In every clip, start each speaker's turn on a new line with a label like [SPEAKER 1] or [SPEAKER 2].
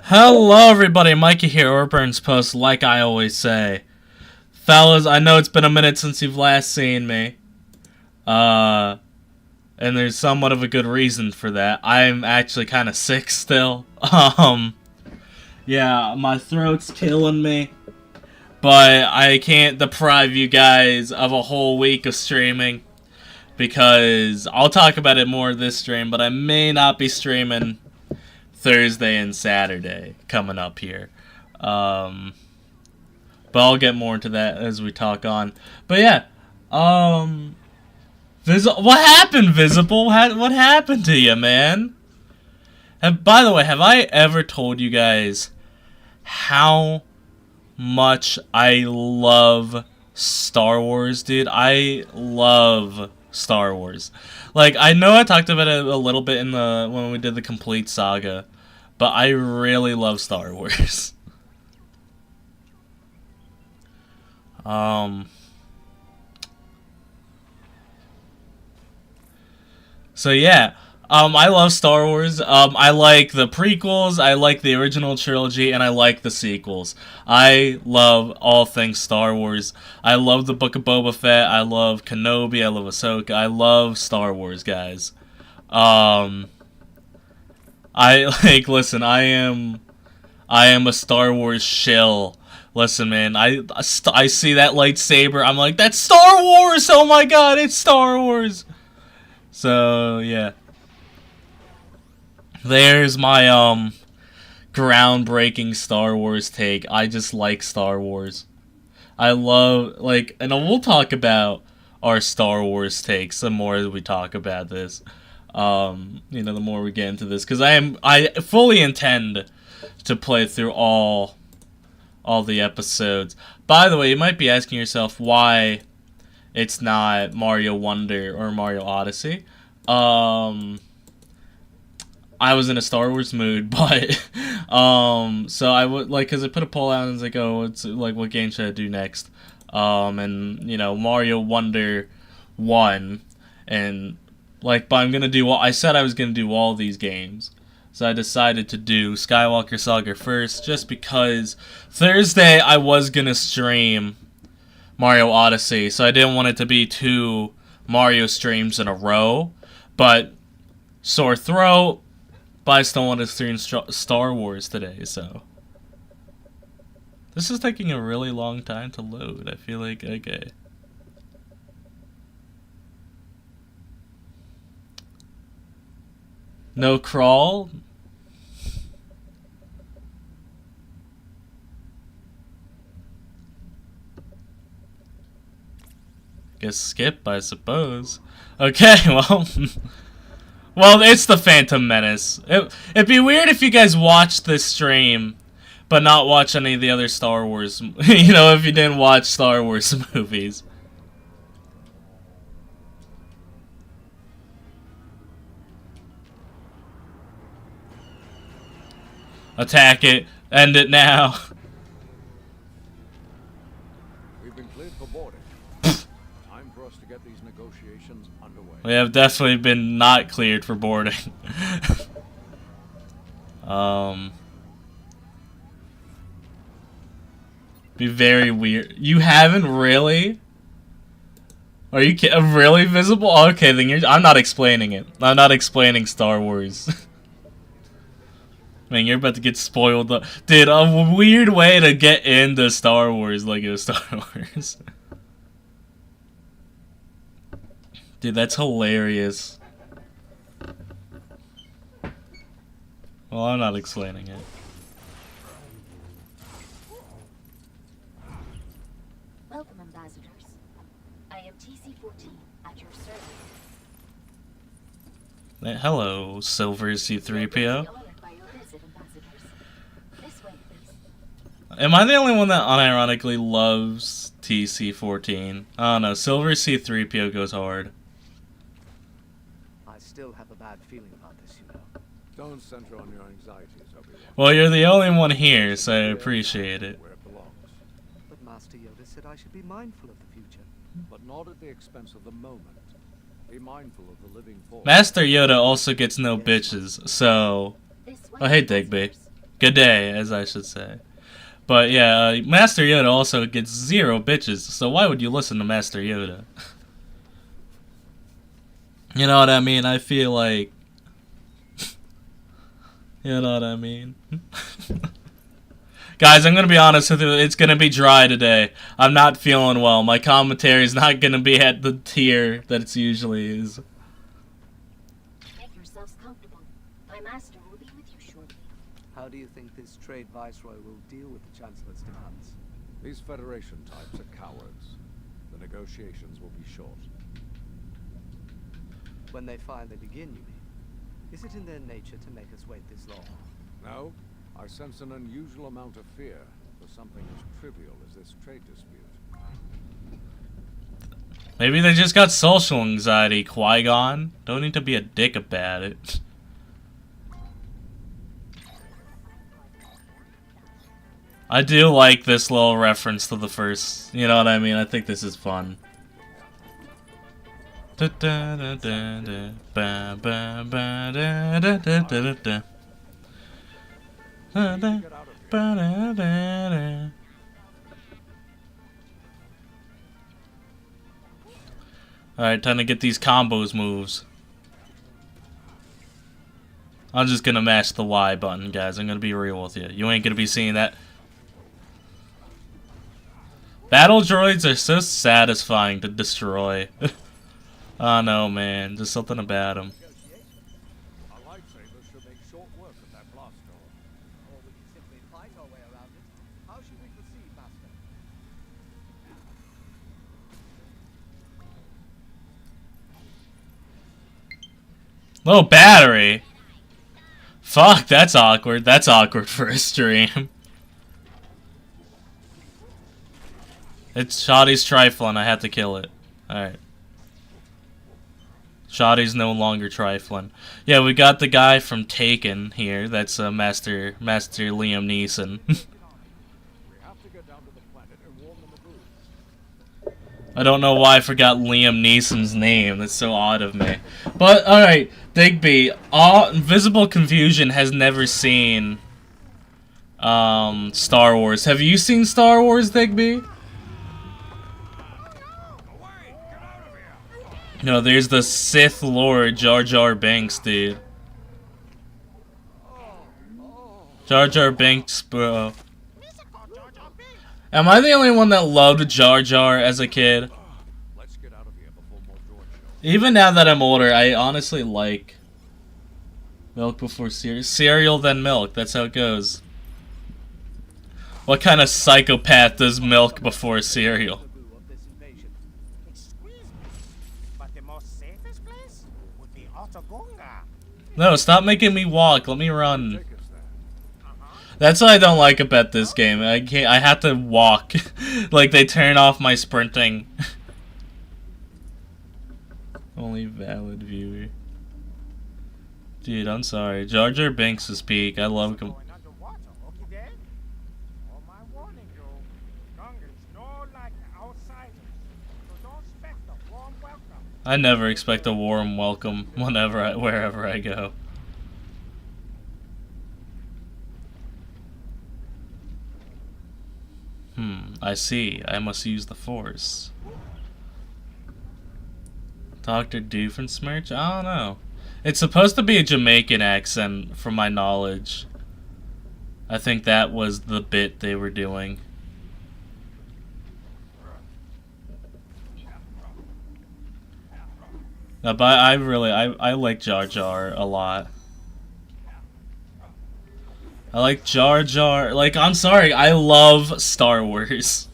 [SPEAKER 1] Hello everybody, Mikey here, Orburns Post, like I always say. Fellas, I know it's been a minute since you've last seen me. And there's somewhat of a good reason for that. I'm actually kind of sick still. Yeah, my throat's killing me. But I can't deprive you guys of a whole week of streaming. Because I'll talk about it more this stream, but I may not be streaming Thursday and Saturday coming up here. But I'll get more into that as we talk on. But yeah, what happened, Visible? What happened to you, man? And by the way, have I ever told you guys how much I love Star Wars, dude? I love Star Wars. Like, I know I talked about it a little bit in when we did the complete saga, but I really love Star Wars. So yeah, I love Star Wars. I like the prequels, I like the original trilogy, and I like the sequels. I love all things Star Wars. I love the Book of Boba Fett, I love Kenobi, I love Ahsoka, I love Star Wars, guys. Listen, I am a Star Wars shill. Listen, man, I see that lightsaber, I'm like, that's Star Wars! Oh my god, it's Star Wars! So, yeah. There's my, groundbreaking Star Wars take. I just like Star Wars. I love, and we'll talk about our Star Wars takes the more we talk about this. The more we get into this. Because I fully intend to play through all the episodes. By the way, you might be asking yourself why it's not Mario Wonder or Mario Odyssey. I was in a Star Wars mood, but so I would because I put a poll out and was like, oh, it's like, what game should I do next? And Mario Wonder won, and but I'm gonna do I said I was gonna do all these games, so I decided to do Skywalker Saga first, just because Thursday I was gonna stream Mario Odyssey, so I didn't want it to be 2 Mario streams in a row, but sore throat. But I still want to stream Star Wars today, so. This is taking a really long time to load. I feel like, okay. No crawl? Guess skip, I suppose. Okay, well. Well, it's the Phantom Menace. It'd be weird if you guys watched this stream, but not watch any of the other Star Wars, if you didn't watch Star Wars movies. Attack it. End it now.
[SPEAKER 2] We've been cleared for boarding. Time for us to get these negotiations underway.
[SPEAKER 1] We have definitely been not cleared for boarding. Be very weird. You haven't really? Are you really Visible? Okay, then I'm not explaining it. I'm not explaining Star Wars. Man, you're about to get spoiled. Dude, a weird way to get into Star Wars like it was Star Wars. Dude, that's hilarious. Well, I'm not explaining it.
[SPEAKER 3] Welcome, ambassadors. I am TC-14 at your service.
[SPEAKER 1] Hello, Silver C3PO. Am I the only one that unironically loves TC-14? I don't know, Silver C3PO goes hard.
[SPEAKER 4] I still have a bad feeling about this,
[SPEAKER 2] Don't center on your anxieties, everyone.
[SPEAKER 1] Well, you're the only one here, so I appreciate it.
[SPEAKER 2] Where it belongs.
[SPEAKER 4] But Master Yoda said I should be mindful of the future.
[SPEAKER 2] But not at the expense of the moment. Be mindful of the living force.
[SPEAKER 1] Master Yoda also gets no bitches, so... Oh, hey, Digby. Good day, as I should say. But yeah, Master Yoda also gets 0 bitches, so why would you listen to Master Yoda? You know what I mean? I feel like... You know what I mean? Guys, I'm gonna be honest with you, it's gonna be dry today. I'm not feeling well. My commentary is not gonna be at the tier that it usually is.
[SPEAKER 3] Make yourselves comfortable. My master will be with you shortly.
[SPEAKER 4] How do you think this trade viceroy will deal with the Chancellor's demands?
[SPEAKER 2] These Federation types are cowards. The negotiations will be short.
[SPEAKER 4] When they finally begin, you mean? Is it in their nature to make us wait this long?
[SPEAKER 2] No, I sense an unusual amount of fear for something as trivial as this trade dispute.
[SPEAKER 1] Maybe they just got social anxiety, Qui-Gon. Don't need to be a dick about it. I do like this little reference to the first, you know what I mean? I think this is fun. Da da da da da ba ba ba da da da da da da. Da da ba da da da. Alright, time to get these combos moves. I'm just gonna mash the Y button, guys. I'm gonna be real with you. You ain't gonna be seeing that. Battle droids are so satisfying to destroy. I know, man. There's something about them.
[SPEAKER 2] Our lightsabers should make short work of that blast door.
[SPEAKER 4] Or we can simply fight our way around it. How should we proceed, Master?
[SPEAKER 1] Low battery? Fuck, that's awkward. That's awkward for a stream. It's Shoddy's trifling. I have to kill it. Alright. Shoddy's no longer trifling. Yeah, we got the guy from Taken here. That's Master Liam Neeson.
[SPEAKER 2] We have to get down to the planet and warn them of rules.
[SPEAKER 1] I don't know why I forgot Liam Neeson's name. That's so odd of me. But, alright, Digby. Invisible Confusion has never seen Star Wars. Have you seen Star Wars, Digby? No, there's the Sith Lord Jar Jar Binks, dude. Jar Jar Binks, bro. Am I the only one that loved Jar Jar as a kid?
[SPEAKER 2] Let's get out of here before more droids show.
[SPEAKER 1] Even now that I'm older, I honestly like milk before cereal. Cereal then milk, that's how it goes. What kind of psychopath does milk before cereal?
[SPEAKER 4] Of this invasion.
[SPEAKER 5] Excuse me, but the most safest place would be Otogonga.
[SPEAKER 1] No, stop making me walk. Let me run.
[SPEAKER 2] Take us there.
[SPEAKER 1] That's what I don't like about this game. I have to walk. Like they turn off my sprinting. Only valid viewer. Dude, I'm sorry. Jar Jar Binks is peak. I love him.
[SPEAKER 5] Going underwater, okay then? Oh, my warning you. Gungans no like outsiders, so don't expect a warm welcome.
[SPEAKER 1] I never expect a warm welcome wherever I go. I see. I must use the Force. Dr. Doofenshmirtz? I don't know. It's supposed to be a Jamaican accent, from my knowledge. I think that was the bit they were doing. But I like Jar Jar a lot. I like Jar Jar. Like, I'm sorry, I love Star Wars.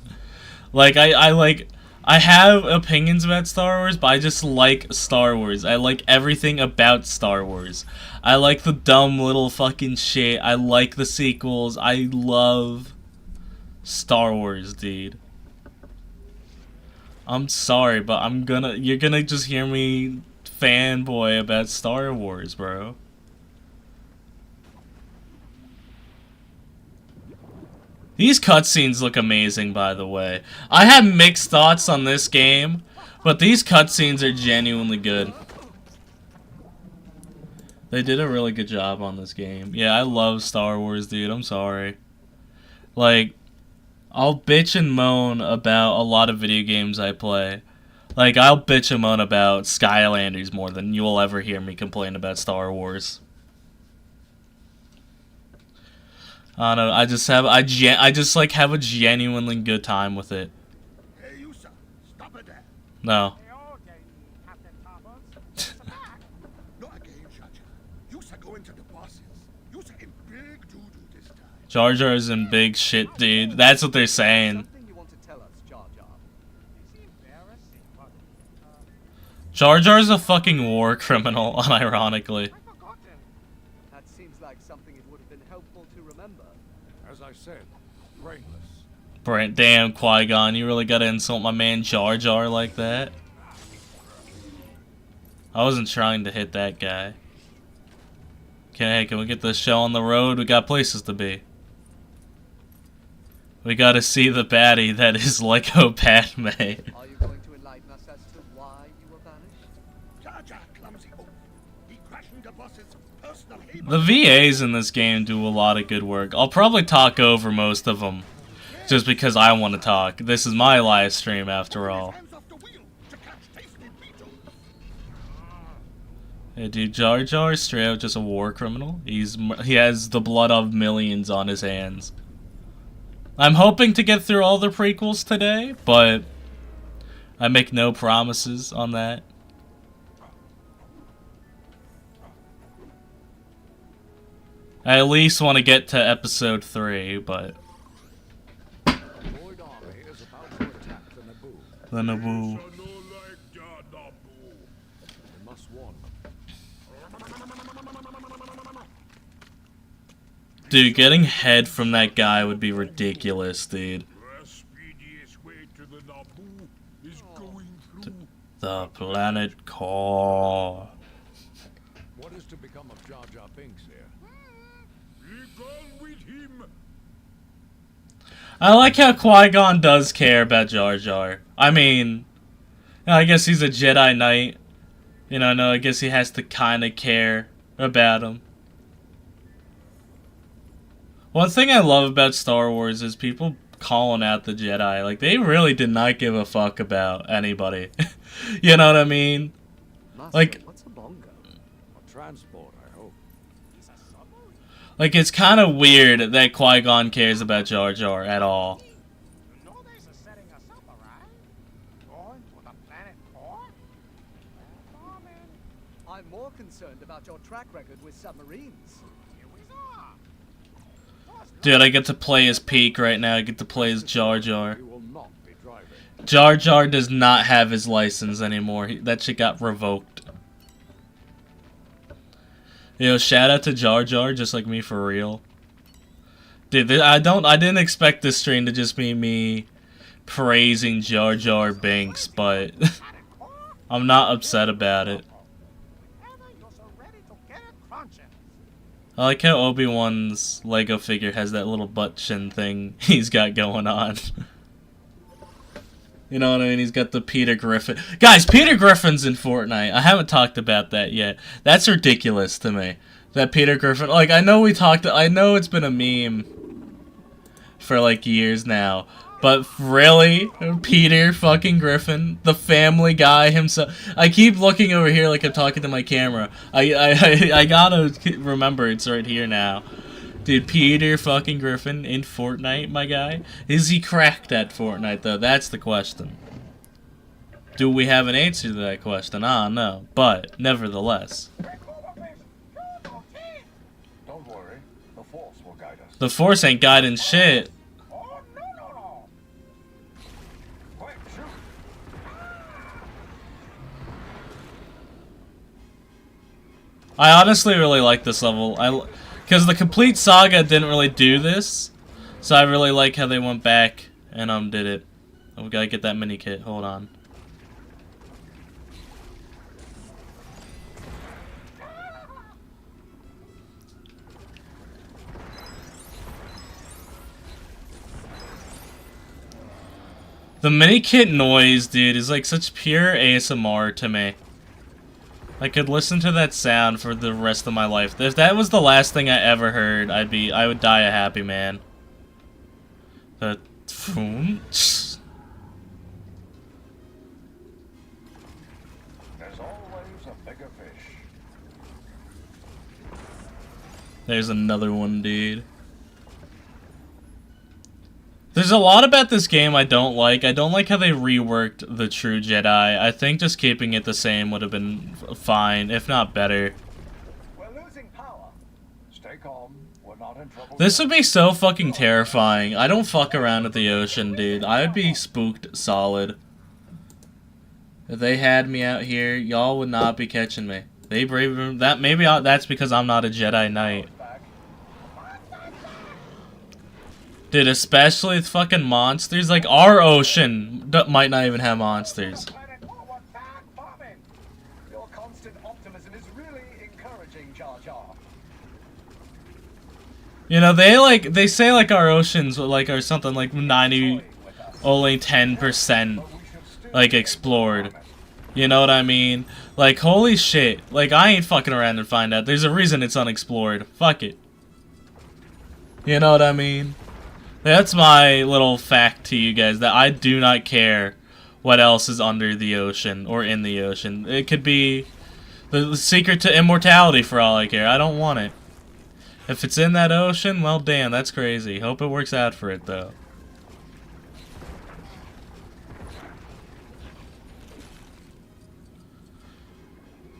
[SPEAKER 1] Like, I have opinions about Star Wars, but I just like Star Wars. I like everything about Star Wars. I like the dumb little fucking shit. I like the sequels. I love Star Wars, dude. I'm sorry, but you're gonna just hear me fanboy about Star Wars, bro. These cutscenes look amazing, by the way. I have mixed thoughts on this game, but these cutscenes are genuinely good. They did a really good job on this game. Yeah, I love Star Wars, dude. I'm sorry. Like, I'll bitch and moan about a lot of video games I play. Like, I'll bitch and moan about Skylanders more than you will ever hear me complain about Star Wars. I don't know. I just like have a genuinely good time with it.
[SPEAKER 6] Hey, you sir, stop it there.
[SPEAKER 1] No.
[SPEAKER 5] They all get Captain Thomas.
[SPEAKER 6] No again, Chacha. You sir go into the bosses. You sir in big doo-doo this time.
[SPEAKER 1] Jar Jar's in big shit, dude. That's what they're saying.
[SPEAKER 4] Something you want to tell us, Jar Jar?
[SPEAKER 5] It's embarrassing, but
[SPEAKER 1] Jar Jar's a fucking war criminal, unironically.
[SPEAKER 5] I've forgotten.
[SPEAKER 4] That seems like something it would have been helpful to remember.
[SPEAKER 2] As I said, brainless.
[SPEAKER 1] Brent, damn, Qui-Gon, you really gotta insult my man Jar Jar like that? I wasn't trying to hit that guy. Okay, can we get this show on the road? We got places to be. We gotta see the baddie that is Lego Padme.
[SPEAKER 4] Are you going to enlighten us as to why you were banished?
[SPEAKER 6] Jar Jar clumsy oaf. He crashing the boss's personal
[SPEAKER 1] The VAs in this game do a lot of good work. I'll probably talk over most of them, just because I want to talk. This is my live stream after all.
[SPEAKER 6] hands off the wheel to catch tasty beetles.
[SPEAKER 1] Yeah, dude, Jar Jar is straight up just a war criminal. He has the blood of millions on his hands. I'm hoping to get through all the prequels today, but I make no promises on that. I at least want to get to episode 3, but
[SPEAKER 2] The Void Army is about to attack the Naboo.
[SPEAKER 1] the Naboo.
[SPEAKER 2] We must warn them.
[SPEAKER 1] Dude, getting head from that guy would be ridiculous, dude.
[SPEAKER 6] The speediest way to the Naboo is going through.
[SPEAKER 1] The planet core.
[SPEAKER 2] What is to become of Jar Jar Binks here?
[SPEAKER 6] Be gone with him.
[SPEAKER 1] I like how Qui-Gon does care about Jar Jar. I mean, I guess he's a Jedi Knight. You know, no, I guess he has to kind of care about him. One thing I love about Star Wars is people calling out the Jedi. Like, they really did not give a fuck about anybody. You know what I mean?
[SPEAKER 4] Master,
[SPEAKER 1] Like-
[SPEAKER 4] what's a bongo?
[SPEAKER 2] A transport, I hope.
[SPEAKER 5] It's a submarine.
[SPEAKER 1] Like, it's kind of weird that Qui-Gon cares about Jar Jar at all.
[SPEAKER 5] You know they're setting us up, alright? Going to the planet core? Well, bombing.
[SPEAKER 4] I'm more concerned about your track record with submarines.
[SPEAKER 5] Here we are.
[SPEAKER 1] Dude, I get to play as Peak right now. I get to play as Jar Jar.
[SPEAKER 2] We will not be driving.
[SPEAKER 1] Jar Jar does not have his license anymore. That shit got revoked. Yo, shout out to Jar Jar, just like me for real. Dude, I didn't expect this stream to just be me praising Jar Jar Binks, but I'm not upset about it.
[SPEAKER 5] Whenever you're so ready to get it crunching.
[SPEAKER 1] I like how Obi-Wan's Lego figure has that little butt chin thing he's got going on. You know what I mean? He's got the Peter Griffin. Guys, Peter Griffin's in Fortnite. I haven't talked about that yet. That's ridiculous to me. That Peter Griffin... Like, I know it's been a meme for, like, years now. But really? Peter fucking Griffin? The Family Guy himself? I keep looking over here like I'm talking to my camera. I gotta remember it's right here now. Dude, Peter fucking Griffin in Fortnite, my guy? Is he cracked at Fortnite, though? That's the question. Do we have an answer to that question? Ah, no. But, nevertheless.
[SPEAKER 6] Don't worry, the Force will guide us.
[SPEAKER 1] The Force ain't guiding shit.
[SPEAKER 5] Oh, no.
[SPEAKER 6] Quick, shoot.
[SPEAKER 1] I honestly really like this level. Because the complete Saga didn't really do this. So I really like how they went back and did it. Oh, we gotta get that mini kit. Hold on. The mini kit noise, dude, is like such pure ASMR to me. I could listen to that sound for the rest of my life. If that was the last thing I ever heard, I would die a happy man. The
[SPEAKER 2] There's always a bigger fish.
[SPEAKER 1] There's another one, dude. There's a lot about this game I don't like. I don't like how they reworked the True Jedi. I think just keeping it the same would have been fine, if not better.
[SPEAKER 2] We're losing power. Stay calm. We're not in trouble.
[SPEAKER 1] This would be so fucking terrifying. I don't fuck around with the ocean, dude. I would be spooked solid. If they had me out here, y'all would not be catching me. They brave that maybe that's because I'm not a Jedi Knight. Dude, especially with fucking monsters, like our ocean might not even have monsters.
[SPEAKER 2] Your constant optimism is really encouraging, Jar Jar.
[SPEAKER 1] You know, they say like our oceans like are something like 90, only 10% like explored. You know what I mean? Like, holy shit. Like, I ain't fucking around and find out. There's a reason it's unexplored. Fuck it. You know what I mean? That's my little fact to you guys, that I do not care what else is under the ocean or in the ocean. It could be the secret to immortality for all I care. I don't want it. If it's in that ocean, well, damn, that's crazy. Hope it works out for it, though.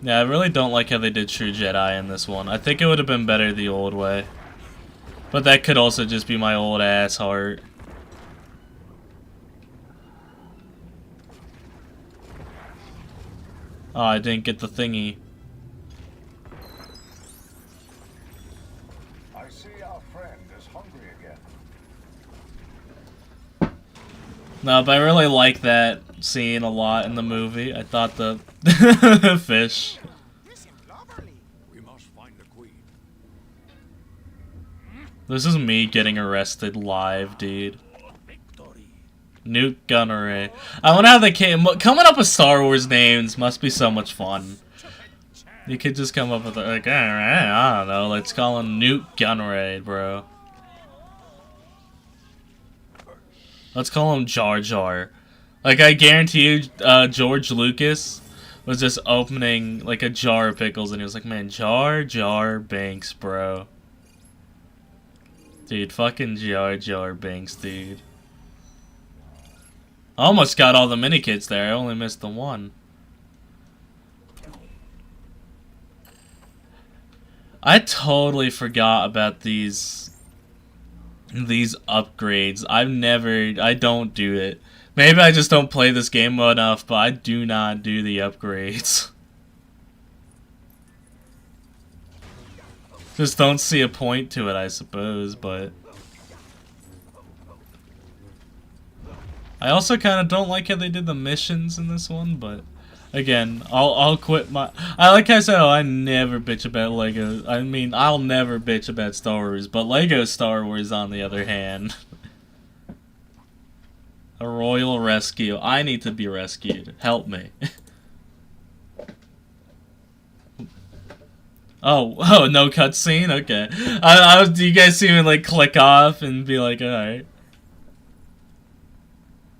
[SPEAKER 1] Yeah, I really don't like how they did True Jedi in this one. I think it would have been better the old way. But that could also just be my old ass heart. Oh, I didn't get the thingy.
[SPEAKER 2] I see our friend is hungry again.
[SPEAKER 1] No, but I really like that scene a lot in the movie. I thought the fish.
[SPEAKER 5] You seem lovely.
[SPEAKER 2] We must find the queen.
[SPEAKER 1] This is me getting arrested live, dude. Newt Gunneray. I wonder how they came. Coming up with Star Wars names must be so much fun. You could just come up with like, alright, I don't know. Let's call him Newt Gunneray, bro. Let's call him Jar Jar. Like, I guarantee you, George Lucas was just opening like a jar of pickles, and he was like, "Man, Jar Jar Binks, bro." Dude, fucking Jar Jar Binks, dude. I almost got all the mini kits there. I only missed the one. I totally forgot about these upgrades. I don't do it. Maybe I just don't play this game enough, but I do not do the upgrades. Just don't see a point to it, I suppose, but I also kind of don't like how they did the missions in this one, but again, I'll quit my... I like how I said, oh, I never bitch about Lego. I mean, I'll never bitch about Star Wars, but Lego Star Wars, on the other hand. A royal rescue. I need to be rescued. Help me. Oh, no cutscene? Okay. Do you guys see me, like, click off and be like, alright.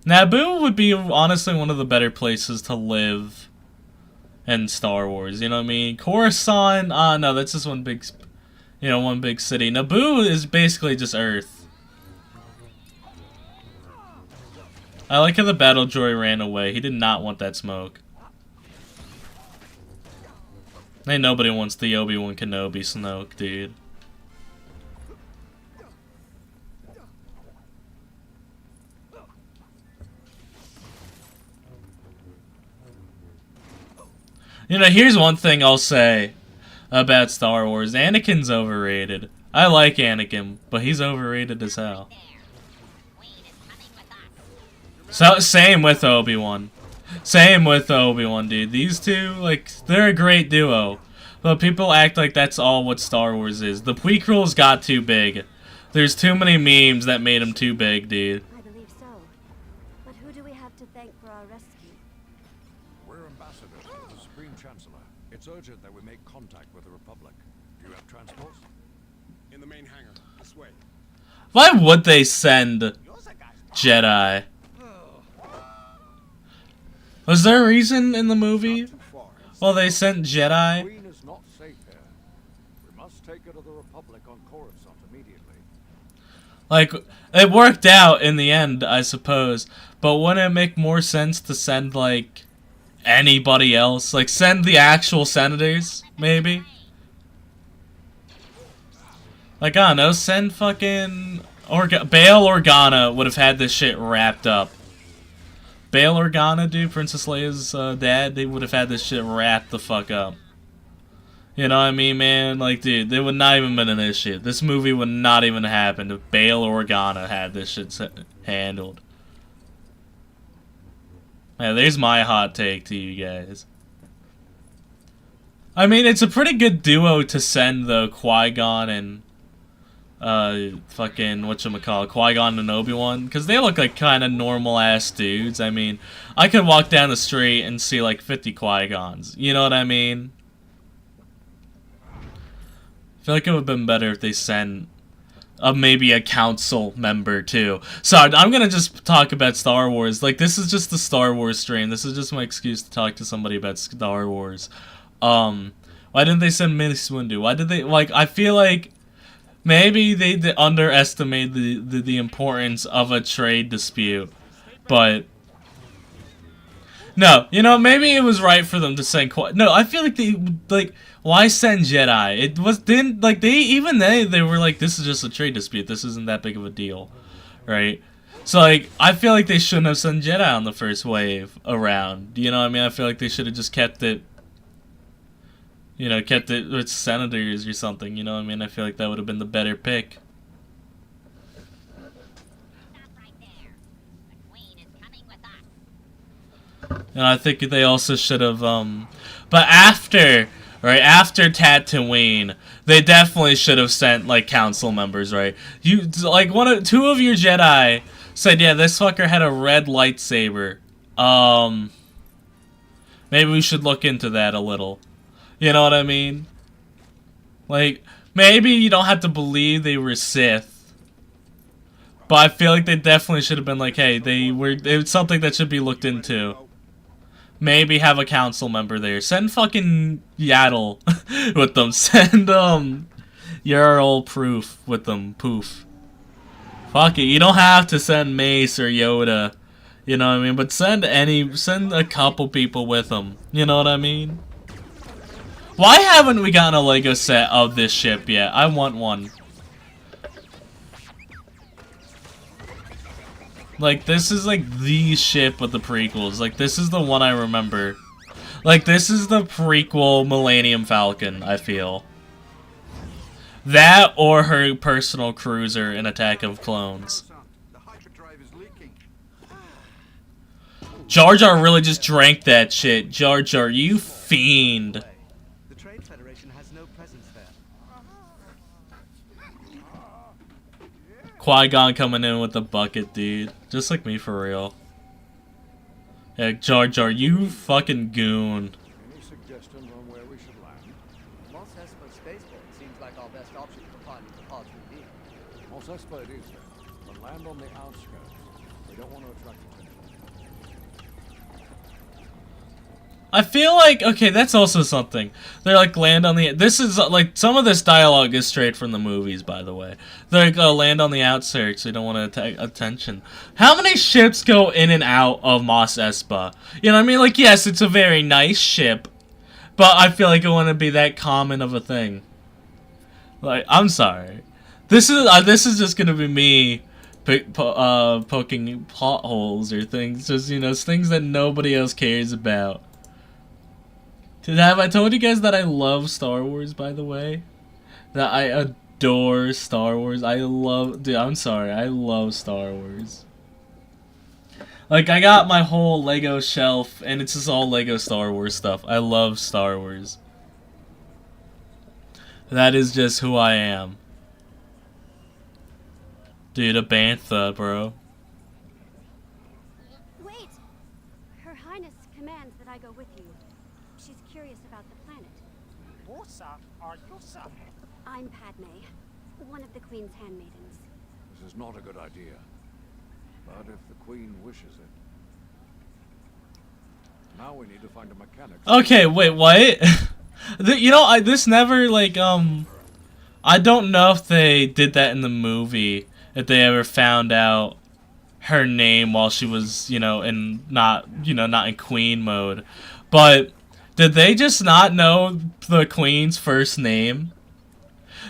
[SPEAKER 1] Naboo would be, honestly, one of the better places to live in Star Wars, you know what I mean? Coruscant, no, that's just one big, one big city. Naboo is basically just Earth. I like how the battle droid ran away. He did not want that smoke. Ain't nobody wants the Obi-Wan Kenobi smoke, dude. You know, here's one thing I'll say about Star Wars. Anakin's overrated. I like Anakin, but he's overrated as hell. So, same with Obi-Wan. Same with Obi-Wan, dude. These two, like, they're a great duo. But people act like that's all what Star Wars is. The prequels got too big. There's too many memes that made them too big, dude.
[SPEAKER 3] I believe so. But who do we have to thank for our rescue?
[SPEAKER 2] We're ambassadors to the Supreme Chancellor. It's urgent that we make contact with the Republic. Do you have transport?
[SPEAKER 6] In the main hangar. This way.
[SPEAKER 1] Why would they send Jedi? Was there a reason in the movie?
[SPEAKER 2] Too far.
[SPEAKER 1] Well, they sent Jedi.
[SPEAKER 2] Queen is not safe here. We must take her to the Republic on Coruscant immediately.
[SPEAKER 1] Like, it worked out in the end, I suppose. But wouldn't it make more sense to send, like, anybody else? Like, send the actual senators, maybe? Like, I don't know, send fucking... Bail Organa would have had this shit wrapped up. Bail Organa, dude, Princess Leia's dad, they would have had this shit wrapped the fuck up. You know what I mean, man? Like, dude, there would not even been an issue. This movie would not even happen if Bail Organa had this shit handled. Yeah, there's my hot take to you guys. I mean, it's a pretty good duo to send, though, Qui-Gon and, fucking, whatchamacallit, Qui-Gon and Obi-Wan, because they look like kind of normal-ass dudes. I mean, I could walk down the street and see, like, 50 Qui-Gons. You know what I mean? I feel like it would have been better if they sent maybe a council member too. Sorry, I'm gonna just talk about Star Wars. Like, this is just the Star Wars stream. This is just my excuse to talk to somebody about Star Wars. Why didn't they send Mace Windu? Why did they, like, I feel like maybe they underestimate the importance of a trade dispute. But no, you know, maybe it was right for them to send no, I feel like they, like, why send Jedi? It was, didn't, like, they were like, this is just a trade dispute, this isn't that big of a deal, right? So, like, I feel like they shouldn't have sent Jedi on the first wave around, you know what I mean? I feel like they should have just kept it, you know, kept it with senators or something, you know what I mean? I feel like that would have been the better pick. And I think they also should have, but after, right, after Tatooine, they definitely should have sent, like, council members, right? You, like, two of your Jedi said, yeah, this fucker had a red lightsaber. Maybe we should look into that a little. You know what I mean? Like, maybe you don't have to believe they were Sith. But I feel like they definitely should have been like, hey, it's something that should be looked into. Maybe have a council member there. Send fucking Yaddle with them. Send, Yarl Proof with them. Poof. Fuck it. You don't have to send Mace or Yoda. You know what I mean? But send a couple people with them. You know what I mean? Why haven't we gotten a Lego set of this ship yet? I want one. Like, this is, like, the ship of the prequels. Like, this is the one I remember. Like, this is the prequel Millennium Falcon, I feel. That or her personal cruiser in Attack of Clones.
[SPEAKER 6] The hyperdrive is leaking.
[SPEAKER 1] Jar Jar really just drank that shit. Jar Jar, you fiend.
[SPEAKER 4] The Trade Federation has no presence there.
[SPEAKER 1] Qui-Gon coming in with the bucket, dude. Just like me, for real. Yeah, Jar Jar, you fucking goon.
[SPEAKER 2] Any suggestions on where we should land?
[SPEAKER 4] Mos Espa spaceport seems like our best option for finding the parts we need.
[SPEAKER 2] Mos Espa it is, but land on the outskirts. We don't want to attract attention.
[SPEAKER 1] I feel like, okay, that's also something. They're like, land on the, this is, like, some of this dialogue is straight from the movies, by the way. They're like, land on the outskirts, we don't want to attract attention. How many ships go in and out of Mos Espa? You know what I mean? Like, yes, it's a very nice ship, but I feel like it wouldn't be that common of a thing. Like, I'm sorry. This is just gonna be me poking plot holes or things, just, you know, things that nobody else cares about. Have I told you guys that I love Star Wars, by the way? That I adore Star Wars. Dude, I'm sorry, I love Star Wars. Like, I got my whole Lego shelf, and it's just all Lego Star Wars stuff. I love Star Wars. That is just who I am. Dude, a bantha, bro.
[SPEAKER 7] Wait! Her Highness commands that I go with you. She's curious about the planet.
[SPEAKER 5] Ursa or Yusa?
[SPEAKER 7] I'm Padme, one of the Queen's handmaidens.
[SPEAKER 2] This is not a good idea. But if the Queen wishes it. Now we need to find a mechanic.
[SPEAKER 1] Okay, wait, what? You know, this never, like, I don't know if they did that in the movie, if they ever found out her name while she was, you know, not in Queen mode. But did they just not know the Queen's first name?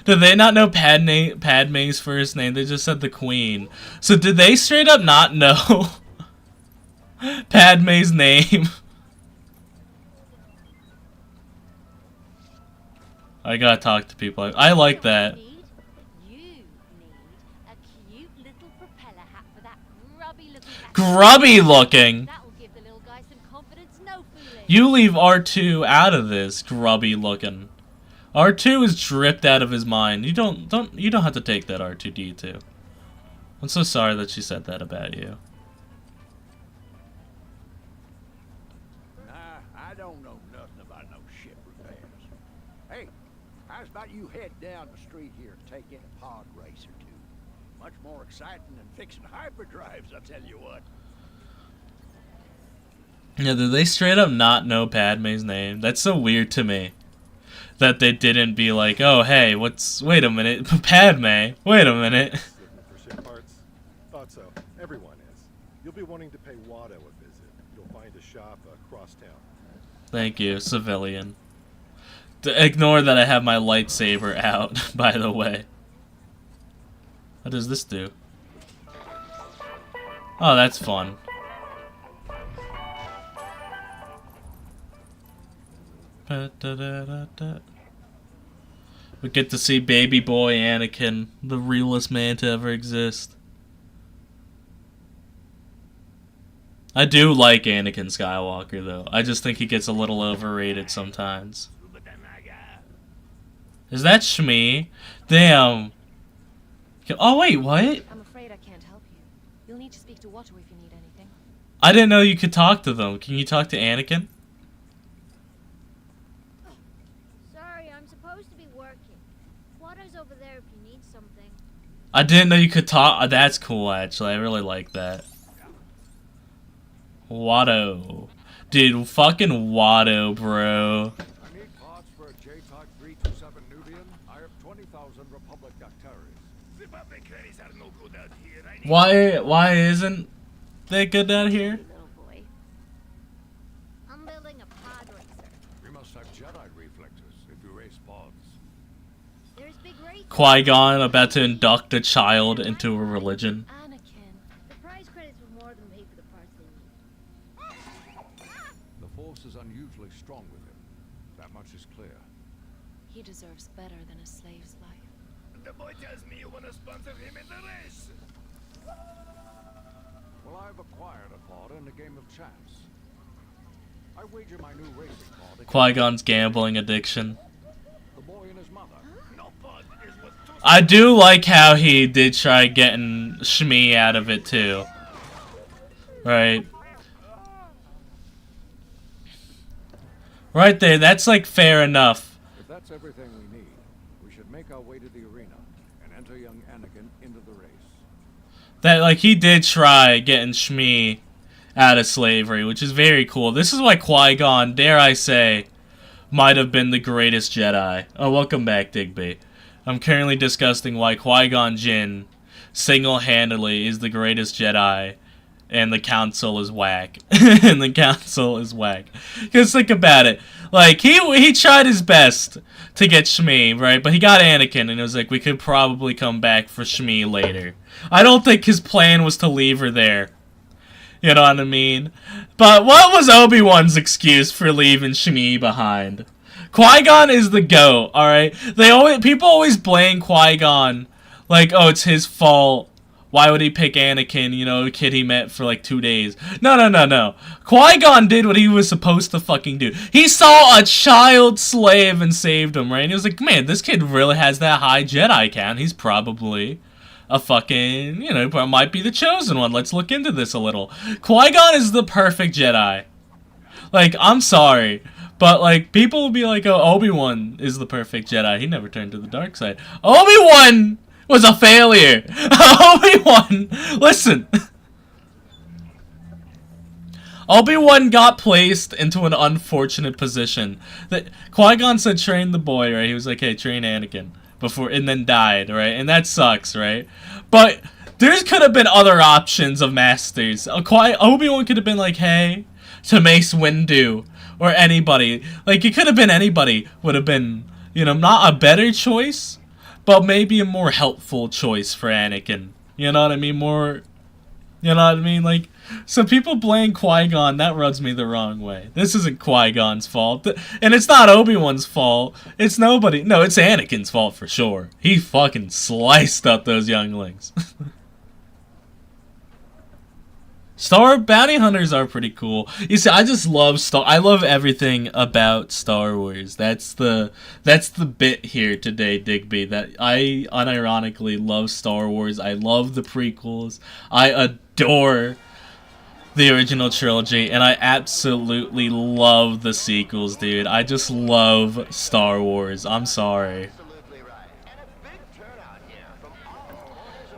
[SPEAKER 1] Did they not know Padme's first name? They just said the Queen. So did they straight up not know Padme's name? I gotta talk to people. I like that.
[SPEAKER 3] You need a cute little propeller hat for that grubby looking hat.
[SPEAKER 1] Grubby looking?
[SPEAKER 3] That will give the little guy some confidence, no fooling.
[SPEAKER 1] You leave R2 out of this, grubby looking. R2 is dripped out of his mind. You don't have to take that, R2D2. I'm so sorry that she said that about you.
[SPEAKER 8] Nah, I don't know nothing about no ship repairs. Hey, how's about you head down the street here and take in a pod race or two? Much more exciting than fixing hyperdrives, I tell you what.
[SPEAKER 1] Yeah, did they straight up not know Padme's name? That's so weird to me. That they didn't be like, oh, hey, wait a minute, Padme, wait a minute.
[SPEAKER 9] Looking for ship parts? Thought so. Everyone is. You'll be wanting to pay Watto a visit. You'll find a shop across town.
[SPEAKER 1] Thank you, civilian. Ignore that I have my lightsaber out, by the way. What does this do? Oh, that's fun. We get to see baby boy Anakin, the realest man to ever exist. I do like Anakin Skywalker, though. I just think he gets a little overrated sometimes. Is that Shmi? Damn. Oh, wait, what?
[SPEAKER 10] I'm afraid I can't help you. You'll need to speak to Watto if you need anything.
[SPEAKER 1] I didn't know you could talk to them. Can you talk to Anakin?
[SPEAKER 3] Sorry, I'm supposed to be working. Watto's over there if you need something.
[SPEAKER 1] I didn't know you could talk. That's cool, actually. I really like that. Watto. Dude, fucking Watto, bro.
[SPEAKER 2] I need parts for a J-Type 327 Nubian. I have 20,000 Republic Actaris.
[SPEAKER 6] Republic credits are no good out here.
[SPEAKER 1] Why isn't they good out here?
[SPEAKER 3] Little boy. I'm building a pod racer.
[SPEAKER 2] We must have Jedi reflectors if you race pods.
[SPEAKER 3] There's big race.
[SPEAKER 1] Qui-Gon about to induct a child into a religion.
[SPEAKER 10] Anakin.
[SPEAKER 3] The prize credits will more than pay for the parts they need.
[SPEAKER 2] The Force is unusually strong with him. That much is clear.
[SPEAKER 10] He deserves better than a slave's life.
[SPEAKER 6] The boy tells me you want to sponsor him in the race.
[SPEAKER 2] Well, I've acquired a pod in a game of chance. I wager my new racing pod against
[SPEAKER 1] Qui-Gon's gambling addiction.
[SPEAKER 2] the boy and his mother.
[SPEAKER 6] No pod is worth two.
[SPEAKER 1] I do like how he did try getting Shmi out of it too. Right. Right there, that's like fair enough.
[SPEAKER 2] If that's everything we need, we should make our way to the arena and enter young Anakin into the race.
[SPEAKER 1] That, like, he did try getting Shmi out of slavery, which is very cool. This is why Qui-Gon, dare I say, might have been the greatest Jedi. Oh, welcome back, Digby. I'm currently discussing why Qui-Gon Jinn single-handedly is the greatest Jedi, and the Council is whack. And the Council is whack. Because think about it. Like, he tried his best to get Shmi, right? But he got Anakin, and it was like, we could probably come back for Shmi later. I don't think his plan was to leave her there. You know what I mean? But what was Obi-Wan's excuse for leaving Shmi behind? Qui-Gon is the GOAT, alright? People always blame Qui-Gon. Like, oh, it's his fault. Why would he pick Anakin, you know, a kid he met for like 2 days? No. Qui-Gon did what he was supposed to fucking do. He saw a child slave and saved him, right? And he was like, man, this kid really has that high Jedi count. He's probably a fucking, you know, might be the chosen one. Let's look into this a little. Qui-Gon is the perfect Jedi. Like, I'm sorry, But like people will be like, "Oh, Obi-Wan is the perfect Jedi. He never turned to the dark side." Obi-Wan was a failure. Obi-Wan, listen. Obi-Wan got placed into an unfortunate position. That Qui-Gon said, "Train the boy," right? He was like, "Hey, train Anakin," before, and then died, right? And that sucks, right? But there could have been other options of masters. Obi-Wan could have been like, "Hey," to Mace Windu or anybody. Like, it could have been anybody. Would have been, you know, not a better choice, but maybe a more helpful choice for Anakin. You know what I mean? More, you know what I mean? Like, so people blame Qui-Gon, that rubs me the wrong way. This isn't Qui-Gon's fault. And it's not Obi-Wan's fault. It's nobody. No, it's Anakin's fault for sure. He fucking sliced up those younglings. Star bounty hunters are pretty cool. You see, I just love I love everything about Star Wars. That's the bit here today, Digby. That I unironically love Star Wars. I love the prequels. I adore the original trilogy, and I absolutely love the sequels, dude. I just love Star Wars. I'm sorry.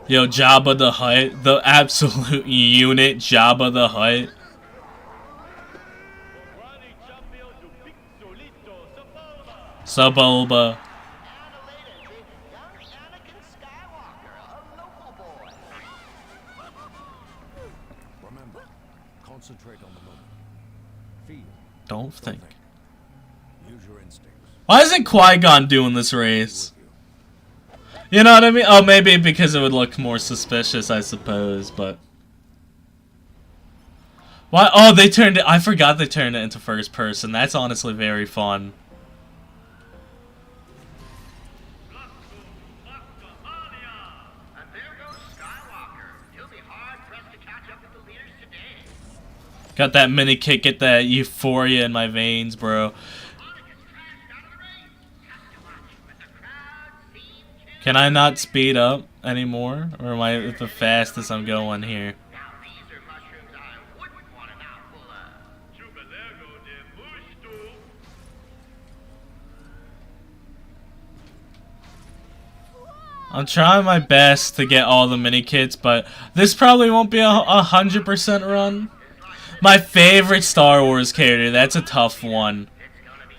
[SPEAKER 1] Yo, Jabba the Hutt, the absolute unit, Jabba the Hutt. Sebulba.
[SPEAKER 2] Remember, concentrate on the moment. Feel.
[SPEAKER 1] Don't think.
[SPEAKER 2] Use your instincts.
[SPEAKER 1] Why isn't Qui-Gon doing this race? You know what I mean? Oh, maybe because it would look more suspicious, I suppose, but... Why? Oh, they turned it... I forgot they turned it into first person. That's honestly very fun.
[SPEAKER 11] And there goes Skywalker. He'll be hard pressed to catch up with the leaders today.
[SPEAKER 1] Got that mini kick, get that euphoria in my veins, bro. Can I not speed up anymore? Or am I at the fastest I'm going here? I'm trying my best to get all the mini kits, but this probably won't be a 100% run. My favorite Star Wars character, that's a tough one.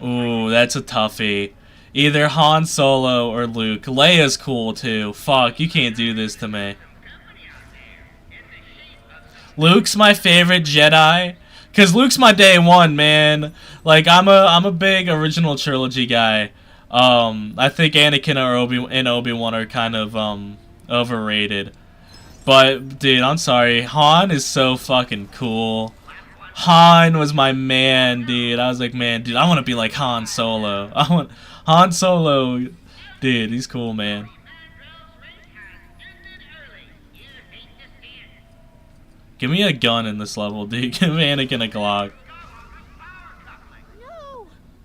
[SPEAKER 1] Ooh, that's a toughie. Either Han Solo or Luke. Leia's cool too. Fuck, you can't do this to me. Luke's my favorite Jedi. Cause Luke's my day one, man. Like I'm a big original trilogy guy. I think Anakin and Obi-Wan are kind of overrated. But dude, I'm sorry. Han is so fucking cool. Han was my man, dude. I was like, man, dude, I want to be like Han Solo. I want Han Solo, dude, he's cool, man. Give me a gun in this level, dude. Give Anakin a Glock.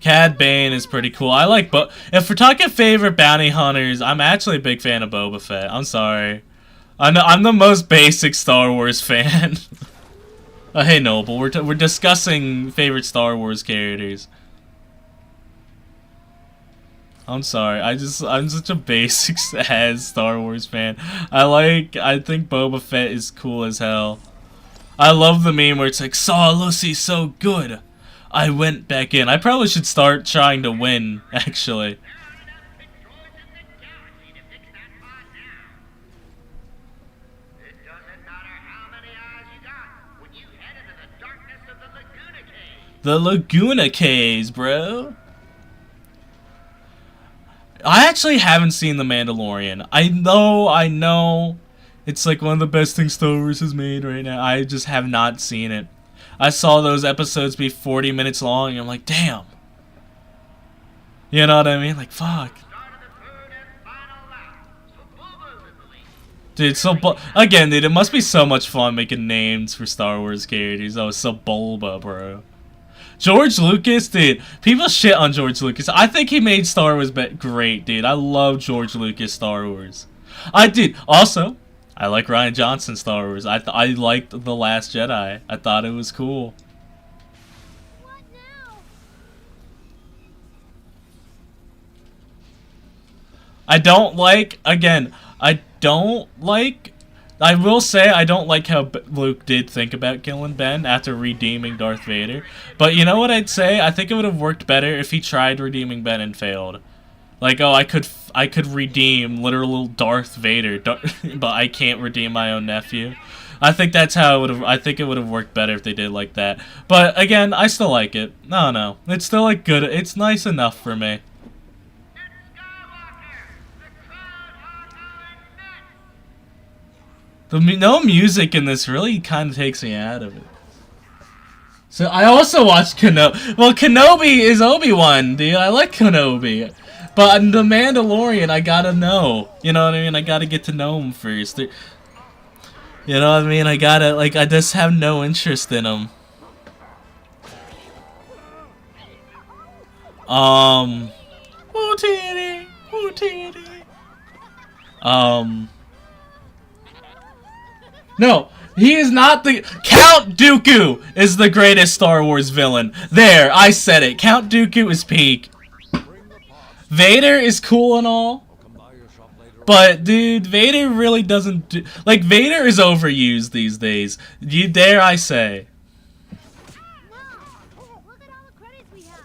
[SPEAKER 1] Cad Bane is pretty cool. I like, but if we're talking favorite bounty hunters, I'm actually a big fan of Boba Fett. I'm sorry. I'm the most basic Star Wars fan. Hey Noble, we're discussing favorite Star Wars characters. I'm sorry, I'm such a basic ass Star Wars fan. I think Boba Fett is cool as hell. I love the meme where it's like, saw Lucy so good, I went back in. I probably should start trying to win, actually. The Laguna Caves, bro. I actually haven't seen The Mandalorian. I know. It's like one of the best things Star Wars has made right now. I just have not seen it. I saw those episodes be 40 minutes long, and I'm like, damn. You know what I mean? Like, fuck. Dude, again, dude, it must be so much fun making names for Star Wars characters. Oh, Sebulba, bro. George Lucas, dude. People shit on George Lucas. I think he made Star Wars great, dude. I love George Lucas Star Wars. Also, I like Rian Johnson Star Wars. I liked The Last Jedi. I thought it was cool.
[SPEAKER 3] What now?
[SPEAKER 1] I don't like, again, I will say I don't like how Luke did think about killing Ben after redeeming Darth Vader. But you know what I'd say? I think it would have worked better if he tried redeeming Ben and failed. Like, oh, I could redeem literal Darth Vader, but I can't redeem my own nephew. I think that's how it would have. I think it would have worked better if they did like that. But again, I still like it. No, it's still like good. It's nice enough for me. No music in this really kind of takes me out of it. So I also watched Kenobi. Well, Kenobi is Obi-Wan, dude. I like Kenobi. But the Mandalorian, I gotta know. You know what I mean? I gotta get to know him first. You know what I mean? I gotta, like, I just have no interest in him. Ooh, titty, ooh, titty. No, he is not the... Count Dooku is the greatest Star Wars villain. There, I said it. Count Dooku is peak. Vader is cool and all. But, dude, Vader really doesn't do... Like, Vader is overused these days. You dare I say.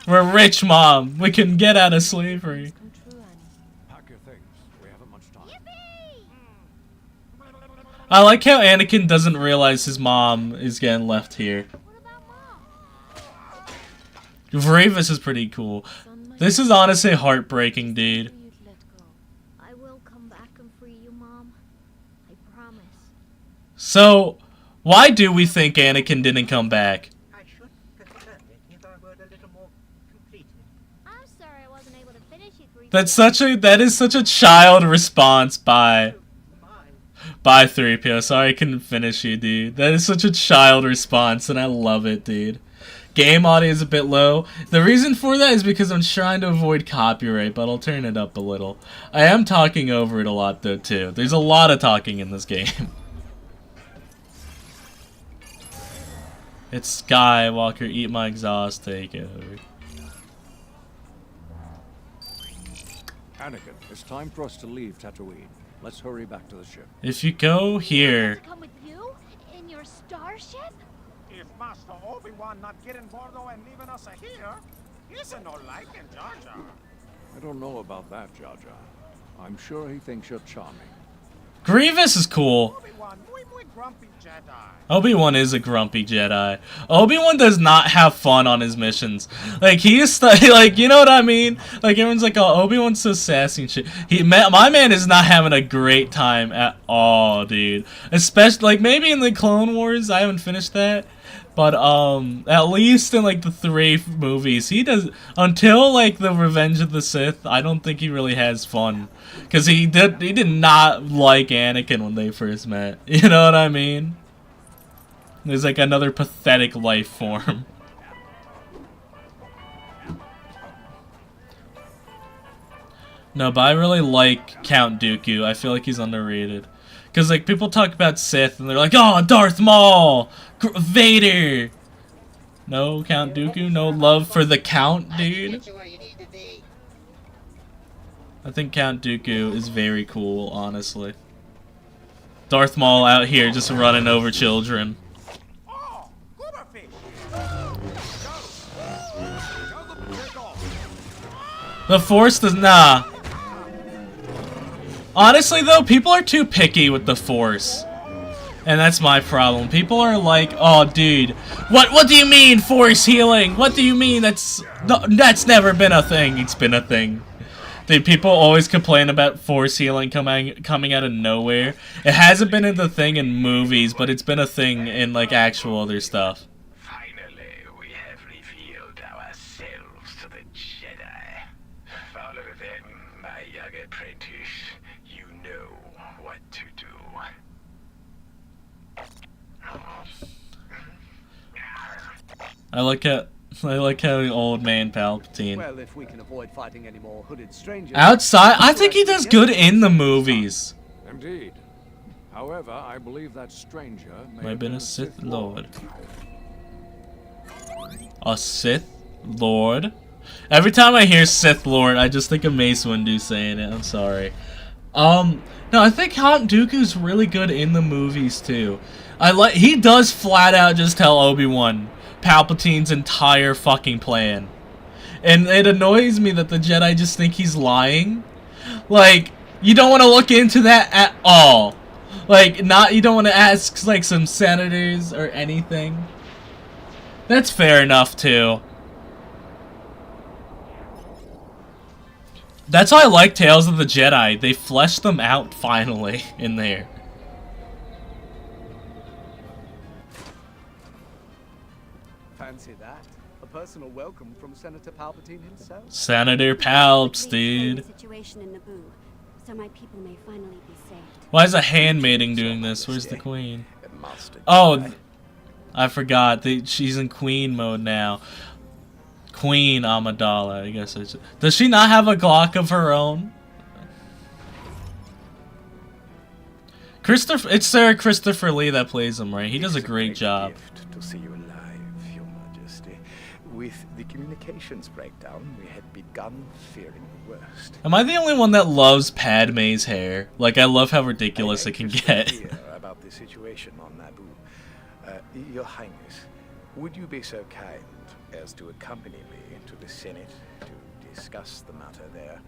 [SPEAKER 1] We're rich, Mom. We can get out of slavery. I like how Anakin doesn't realize his mom is getting left here. Grievous is pretty cool. This is honestly heartbreaking, dude.
[SPEAKER 3] I will come back and free you, Mom. I promise.
[SPEAKER 1] So, why do we think Anakin didn't come back?
[SPEAKER 3] I should prefer it if I were a little more completed. I'm sorry I wasn't able to finish it.
[SPEAKER 1] That is such a child response by 3PO. Sorry I couldn't finish you, dude. That is such a child response, and I love it, dude. Game audio is a bit low. The reason for that is because I'm trying to avoid copyright, but I'll turn it up a little. I am talking over it a lot, though, too. There's a lot of talking in this game. It's Skywalker, eat my exhaust, take over.
[SPEAKER 2] Anakin, it's time for us to leave Tatooine. Let's hurry back to the ship.
[SPEAKER 1] If you go here...
[SPEAKER 3] To come with you? In your starship?
[SPEAKER 5] If Master Obi-Wan not getting Bordo and leaving us here, he's a no liking Jar Jar.
[SPEAKER 2] I don't know about that, Jar Jar. I'm sure he thinks you're charming.
[SPEAKER 1] Grievous is cool.
[SPEAKER 5] Obi-Wan, muy grumpy Jedi.
[SPEAKER 1] Obi-Wan is a grumpy Jedi. Obi-Wan does not have fun on his missions. Like, he is, like, you know what I mean? Like, everyone's like, oh, Obi-Wan's so sassy and shit. My man is not having a great time at all, dude. Especially, like, maybe in the Clone Wars, I haven't finished that. But, at least in, like, the 3 movies, he does, until, like, the Revenge of the Sith, I don't think he really has fun. Because he did not like Anakin when they first met. You know what I mean? There's, like, another pathetic life form. No, but I really like Count Dooku. I feel like he's underrated. Because, like, people talk about Sith, and they're like, oh, Darth Maul! Vader! No, Count Dooku? No love for the Count, dude? I think Count Dooku is very cool, honestly. Darth Maul out here just running over children. The Force does... Nah. Honestly, though, people are too picky with the Force. And that's my problem. People are like, oh, dude, what do you mean, Force healing? What do you mean? That's never been a thing. It's been a thing. Dude, people always complain about Force healing coming out of nowhere. It hasn't been a thing in movies, but it's been a thing in, like, actual other stuff.
[SPEAKER 11] Finally, we have revealed ourselves to the Jedi. Follow them, my young apprentice. You know what to do.
[SPEAKER 1] I like how the old man Palpatine.
[SPEAKER 4] Well, if we can avoid fighting any more hooded strangers.
[SPEAKER 1] Outside, I think he does good in the movies.
[SPEAKER 2] Indeed. However, I believe that stranger
[SPEAKER 1] may have been a Sith Lord. A Sith Lord? Every time I hear Sith Lord, I just think of Mace Windu saying it. I'm sorry. No, I think Count Dooku's really good in the movies too. He does flat out just tell Obi-Wan Palpatine's entire fucking plan. And it annoys me that the Jedi just think he's lying. Like, you don't want to look into that at all. Like, you don't want to ask, like, some senators or anything. That's fair enough, too. That's why I like Tales of the Jedi. They fleshed them out, finally, in there.
[SPEAKER 4] Fancy that. A personal welcome from Senator Palpatine himself.
[SPEAKER 1] Senator Palps, dude.
[SPEAKER 7] Situation in Naboo, so my people may finally be saved.
[SPEAKER 1] Why is a handmaiden doing this? Where's the queen? Oh, I forgot. She's in queen mode now. Queen Amidala, I guess. Does she not have a Glock of her own? It's Sir Christopher Lee that plays him, right? He does a great job.
[SPEAKER 12] To see you alive, Your Majesty. With the communications breakdown, we had begun fearing the worst.
[SPEAKER 1] Am I the only one that loves Padme's hair? Like, I love how ridiculous it can get.
[SPEAKER 12] About the situation on Naboo. Your Highness, would you be so kind as to accompany me to the Senate to discuss the matter there?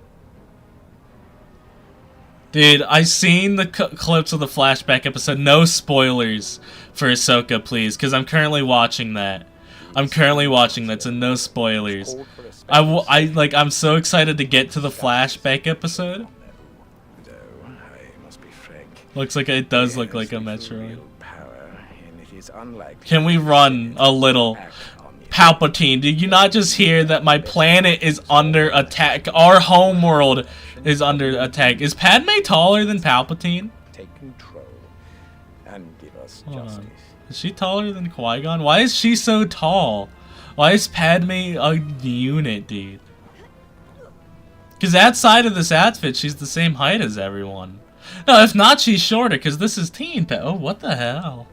[SPEAKER 1] Dude, I seen the clips of the flashback episode. No spoilers for Ahsoka, please, because I'm currently watching that. So no spoilers. I'm so excited to get to the flashback episode. Looks like it does look like a Metroid. Can we run a little? Palpatine, did you not just hear that my planet is under attack? Our homeworld is under attack. Is Padme taller than Palpatine?
[SPEAKER 12] Take control and give us justice.
[SPEAKER 1] Is she taller than Qui-Gon? Why is she so tall? Why is Padme a unit, dude? Because outside of this outfit, she's the same height as everyone. No, if not, she's shorter, because this is teen. Oh, what the hell?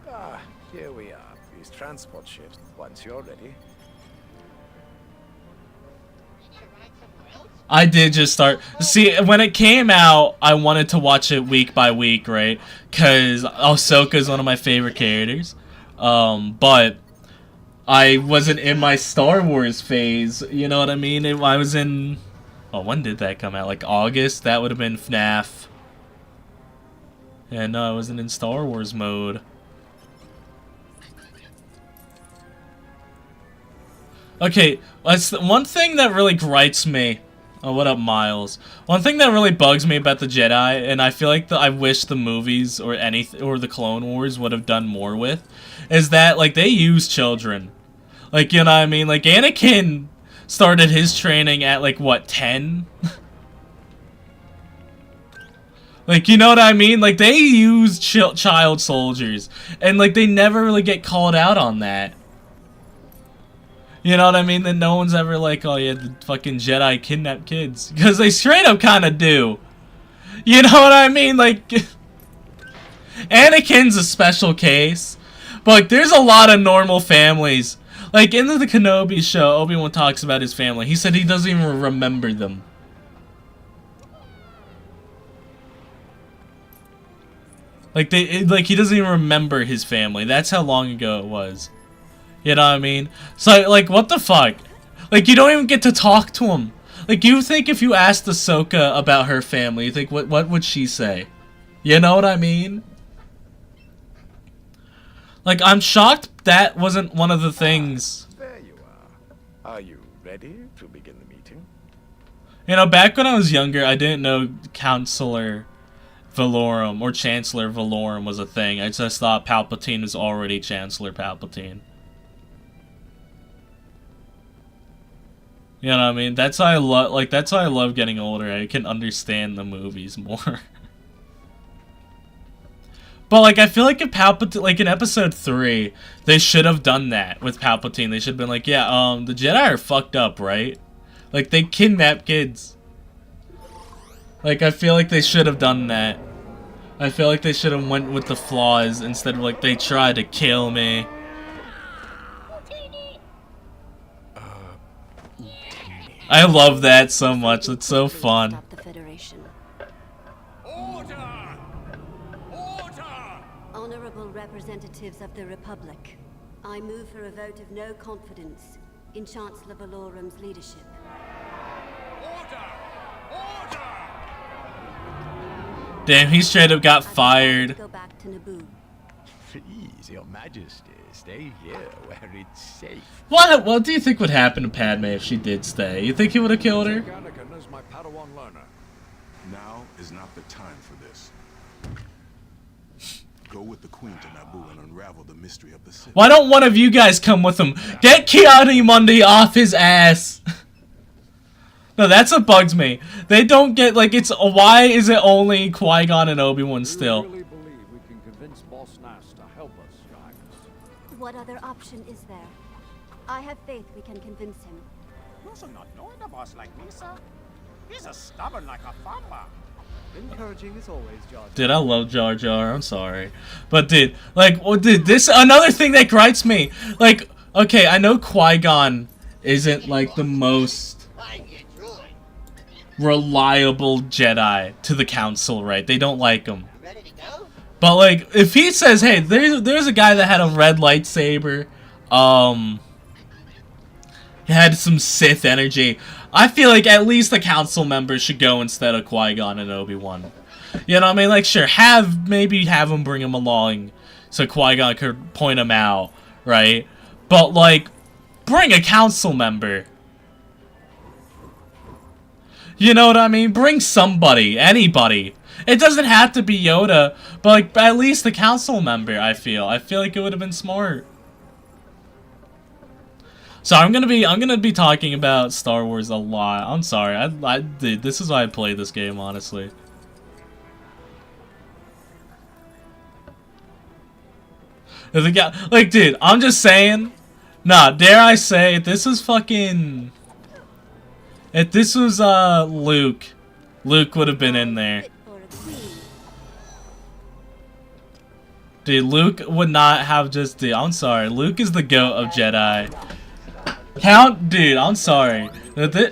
[SPEAKER 12] Ah, here we are. These transport ships, once you're ready.
[SPEAKER 1] I did just start. See, when it came out, I wanted to watch it week by week, right? Because Ahsoka is one of my favorite characters. But I wasn't in my Star Wars phase. You know what I mean? I was in. Oh, when did that come out? Like August? That would have been FNAF. Yeah, no, I wasn't in Star Wars mode. Okay, one thing that really gripes me. Oh, what up, Miles? One thing that really bugs me about the Jedi, and I feel like I wish the movies or the Clone Wars would have done more with, is that like they use children. Like, you know what I mean? Like Anakin started his training at like what, 10? Like, you know what I mean? Like they use child soldiers, and like they never really get called out on that. You know what I mean? Then no one's ever like, oh yeah, the fucking Jedi kidnap kids. Because they straight up kind of do. You know what I mean? Like, Anakin's a special case. But like, there's a lot of normal families. Like, in the Kenobi show, Obi-Wan talks about his family. He said he doesn't even remember them. Like, he doesn't even remember his family. That's how long ago it was. You know what I mean? So, like, what the fuck? Like, you don't even get to talk to him. Like, you think if you asked Ahsoka about her family, you think, what would she say? You know what I mean? Like, I'm shocked that wasn't one of the things.
[SPEAKER 12] There you are. Are you ready to begin the meeting?
[SPEAKER 1] You know, back when I was younger, I didn't know Counselor Valorum or Chancellor Valorum was a thing. I just thought Palpatine was already Chancellor Palpatine. You know what I mean? That's why I love, like, that's why I love getting older. I can understand the movies more. But, like, I feel like if Palpatine, like, in Episode 3, they should have done that with Palpatine. They should have been like, yeah, the Jedi are fucked up, right? Like, they kidnap kids. Like, I feel like they should have done that. I feel like they should have went with the flaws instead of, like, they tried to kill me. I love that so much. It's so fun.
[SPEAKER 7] Stop the Federation.
[SPEAKER 8] Order! Order!
[SPEAKER 7] Honorable representatives of the Republic, I move for a vote of no confidence in Chancellor Valorum's leadership.
[SPEAKER 8] Order! Order!
[SPEAKER 1] Damn, he straight up got fired.
[SPEAKER 7] Go back to Naboo.
[SPEAKER 12] Please, Your Majesty, stay here where it's safe.
[SPEAKER 1] What do you think would happen to Padme if she did stay? You think he would have killed her?
[SPEAKER 2] Anakin is my Padawan learner.
[SPEAKER 6] Now is not the time for this. Go with the Queen to Naboo and unravel the mystery of the Sith.
[SPEAKER 1] Why don't one of you guys come with him? Get Ki-Adi-Mundi off his ass. No, that's what bugs me. They don't get, like, it's, why is it only Qui-Gon and Obi-Wan still?
[SPEAKER 2] Do you really believe we can convince Boss Nass to help us, Your Highness?
[SPEAKER 7] What other option is there? I have faith we can convince him.
[SPEAKER 5] You should not know the boss like me, sir. He's as stubborn like a famba.
[SPEAKER 4] Encouraging as always, Jar Jar.
[SPEAKER 1] Dude, I love Jar Jar. I'm sorry. But, dude, like, well, dude, this, another thing that gripes me. Like, okay, I know Qui-Gon isn't, like, the most reliable Jedi to the Council, right? They don't like him. But, like, if he says, hey, there's a guy that had a red lightsaber, he had some Sith energy, I feel like at least the Council members should go instead of Qui-Gon and Obi-Wan. You know what I mean? Like, sure, maybe have him bring him along so Qui-Gon could point him out, right? But, like, bring a Council member. You know what I mean? Bring somebody, anybody. It doesn't have to be Yoda, but, like, at least the Council member, I feel. I feel like it would have been smart. So I'm gonna be talking about Star Wars a lot. I'm sorry. Dude, this is why I play this game, honestly. The guy, like, dude, I'm just saying. Nah, dare I say, this is fucking. If this was Luke would have been in there. Dude, Luke would not have just. Dude, I'm sorry. Luke is the GOAT of Jedi. Dude, I'm sorry. But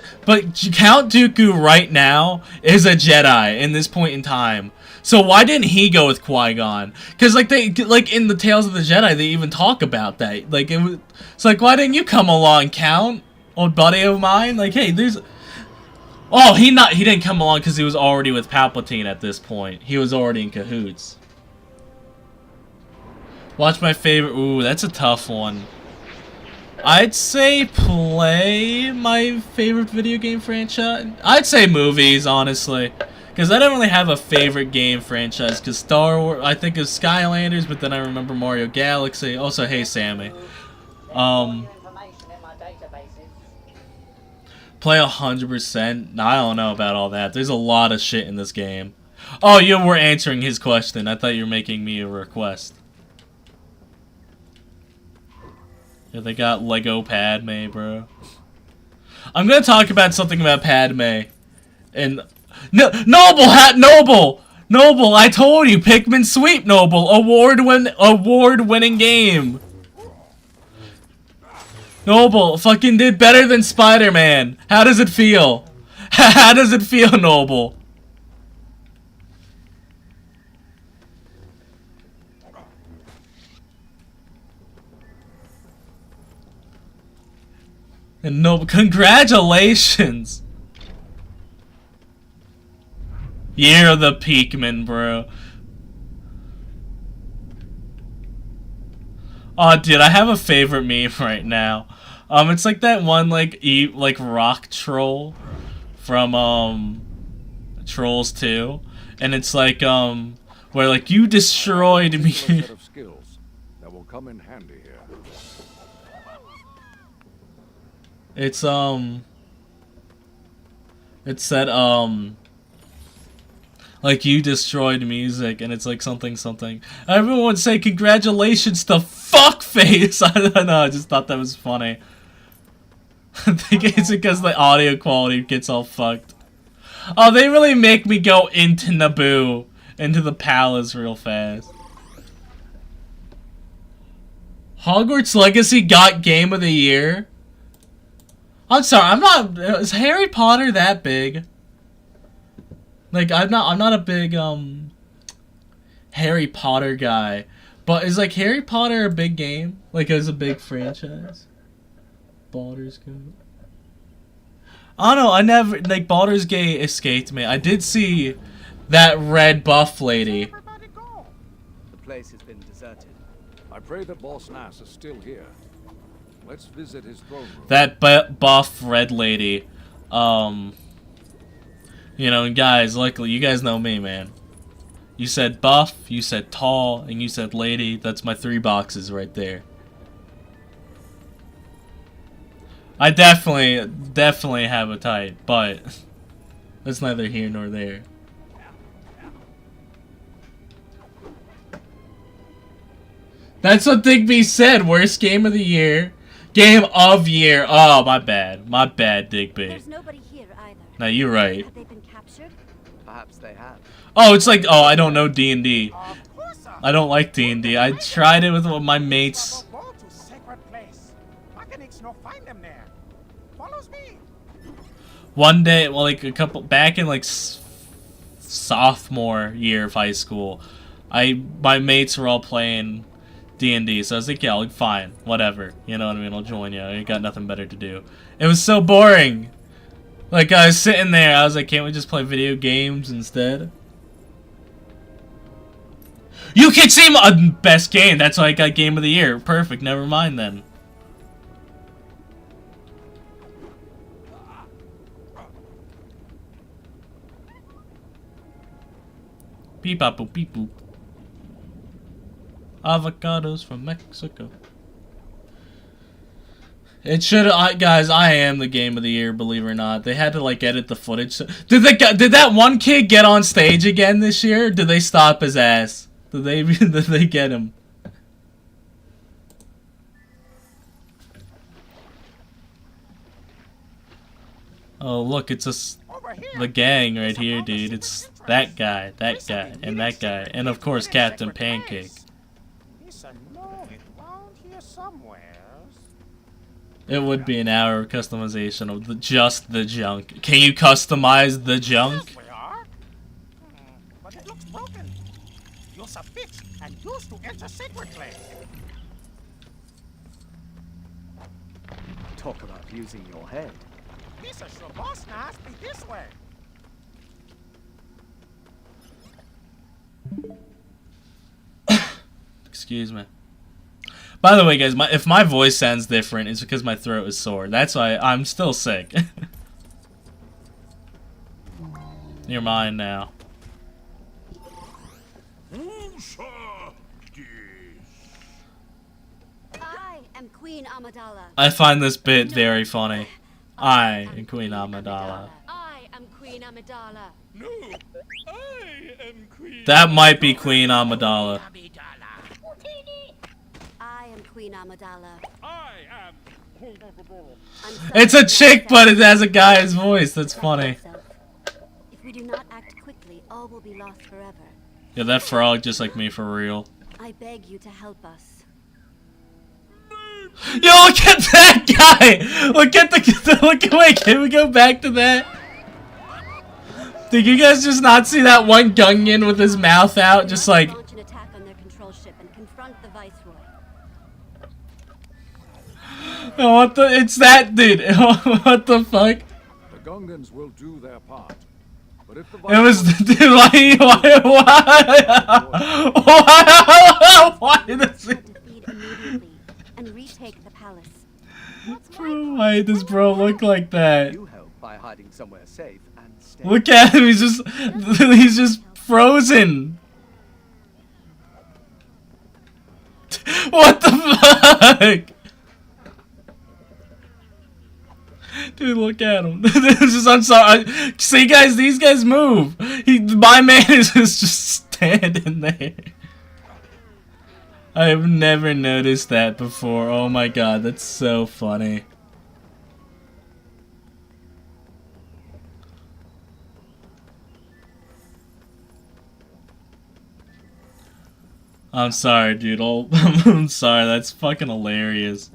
[SPEAKER 1] Count Dooku right now is a Jedi in this point in time. So why didn't he go with Qui-Gon? Because, like, in the Tales of the Jedi, they even talk about that. Like, it's like, why didn't you come along, Count? Old buddy of mine? Like, hey, there's. Oh, he didn't come along because he was already with Palpatine at this point. He was already in cahoots. Watch my favorite. Ooh, that's a tough one. I'd say play my favorite video game franchise. I'd say movies, honestly. Because I don't really have a favorite game franchise. Because Star Wars, I think of Skylanders, but then I remember Mario Galaxy. Also, Hey Sammy. Play 100%. I don't know about all that. There's a lot of shit in this game. Oh, you were answering his question. I thought you were making me a request. Yeah, they got Lego Padme, bro. I'm gonna talk about something about Padme. And Noble! I told you, Pikmin Sweep, Noble. Award-winning game. Noble fucking did better than Spider-Man. How does it feel? How does it feel, Noble? And Noble, congratulations! You're the Pikmin, bro. Oh, dude, I have a favorite meme right now. It's like that one, like rock troll from, Trolls 2. And it's like, where, like, you destroyed me.
[SPEAKER 2] Set of skills that will come in handy here.
[SPEAKER 1] It said, like, you destroyed music, and it's like something. Everyone would say congratulations to fuckface. I don't know, I just thought that was funny. I think it's because the audio quality gets all fucked. Oh, they really make me go into Naboo, into the palace real fast. Hogwarts Legacy got Game of the Year? I'm sorry, I'm not. Is Harry Potter that big? Like, I'm not a big Harry Potter guy, but is like Harry Potter a big game? Like, as a big franchise? Baldur's Gate. I don't know. I never like Baldur's Gate escaped me. I did see that red buff lady.
[SPEAKER 4] The place has been deserted.
[SPEAKER 2] I pray that Boss Nass is still here. Let's visit his throne room.
[SPEAKER 1] That buff red lady. You know, guys, luckily, you guys know me, man. You said buff, you said tall, and you said lady. That's my 3 boxes right there. I definitely have a type, but that's neither here nor there. That's what Digby said. Worst game of the year. Game of year. Oh, my bad. My bad, Digby.
[SPEAKER 7] There's nobody here either.
[SPEAKER 1] No, you're right.
[SPEAKER 7] Have they been captured?
[SPEAKER 4] Perhaps they have.
[SPEAKER 1] Oh, it's like, oh, I don't know D&D. I don't like D&D. I tried it with my mates. One day, well, like back in like sophomore year of high school, my mates were all playing D&D, so I was like, yeah, like, fine, whatever, you know what I mean, I'll join you, I got nothing better to do. It was so boring. Like, I was sitting there, I was like, can't we just play video games instead? You can see my best game, that's why I got Game of the Year. Perfect, never mind then. Beep bop boop beep boop. Avocados from Mexico. It should, guys. I am the Game of the Year, believe it or not. They had to like edit the footage. Did that one kid get on stage again this year? Or did they stop his ass? Did they get him? Oh look, it's the gang right here, dude. It's that guy, and that guy, and of course Captain Pancake. It would be an hour of customization of just the junk. Can you customize the junk?
[SPEAKER 5] But it looks broken. Use a fix and use to enter secretly.
[SPEAKER 4] Talk about using your head.
[SPEAKER 5] This is your boss now. Be this way.
[SPEAKER 1] Excuse me. By the way, guys, if my voice sounds different, it's because my throat is sore. That's why I'm still sick. You're mine now.
[SPEAKER 7] I am Queen Amidala.
[SPEAKER 1] I find this bit very funny. I am Queen Amidala.
[SPEAKER 10] I am Queen Amidala.
[SPEAKER 6] No, I am Queen.
[SPEAKER 1] That might be Queen Amidala.
[SPEAKER 7] I am Queen Amidala.
[SPEAKER 6] I am.
[SPEAKER 1] It's a chick, but it has a guy's voice. That's funny.
[SPEAKER 7] If we do not act quickly, all will be lost forever.
[SPEAKER 1] Yeah, that frog just like me for real.
[SPEAKER 7] I beg you to help us.
[SPEAKER 1] Yo, look at that guy! Look at the wait, can we go back to that? Did you guys just not see that one Gungan with his mouth out, just like...
[SPEAKER 7] Launch an attack on their control ship and confront the Viceroy.
[SPEAKER 1] Oh, what the... It's that dude! What the fuck?
[SPEAKER 2] The Gungans will do their part. But if the
[SPEAKER 1] It was... Dude, why does it...
[SPEAKER 7] And retake the palace.
[SPEAKER 1] Bro, why does bro look like that?
[SPEAKER 4] You help by hiding somewhere safe and stay.
[SPEAKER 1] Look at him, he's just frozen. What the fuck? Dude, look at him. I'm sorry. See, guys, these guys move. My man is just standing there. I've never noticed that before. Oh my god, that's so funny. I'm sorry, dude. I'm sorry. That's fucking hilarious.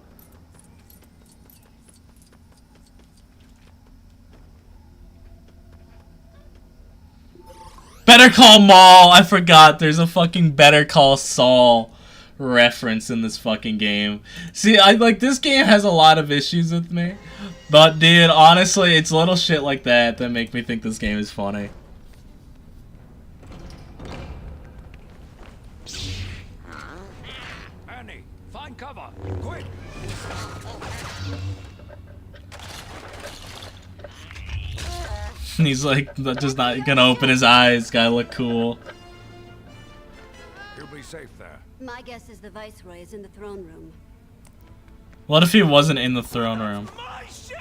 [SPEAKER 1] Better Call Maul. I forgot. There's a fucking Better Call Saul reference in this fucking game. See, this game has a lot of issues with me. But, dude, honestly, it's little shit like that that make me think this game is funny.
[SPEAKER 8] Annie, find cover. Quick.
[SPEAKER 1] He's like, just not gonna open his eyes. Gotta look cool.
[SPEAKER 2] You'll be safe there.
[SPEAKER 7] My guess is the Viceroy is in the throne room.
[SPEAKER 1] What if he wasn't in the throne room?
[SPEAKER 8] My shit!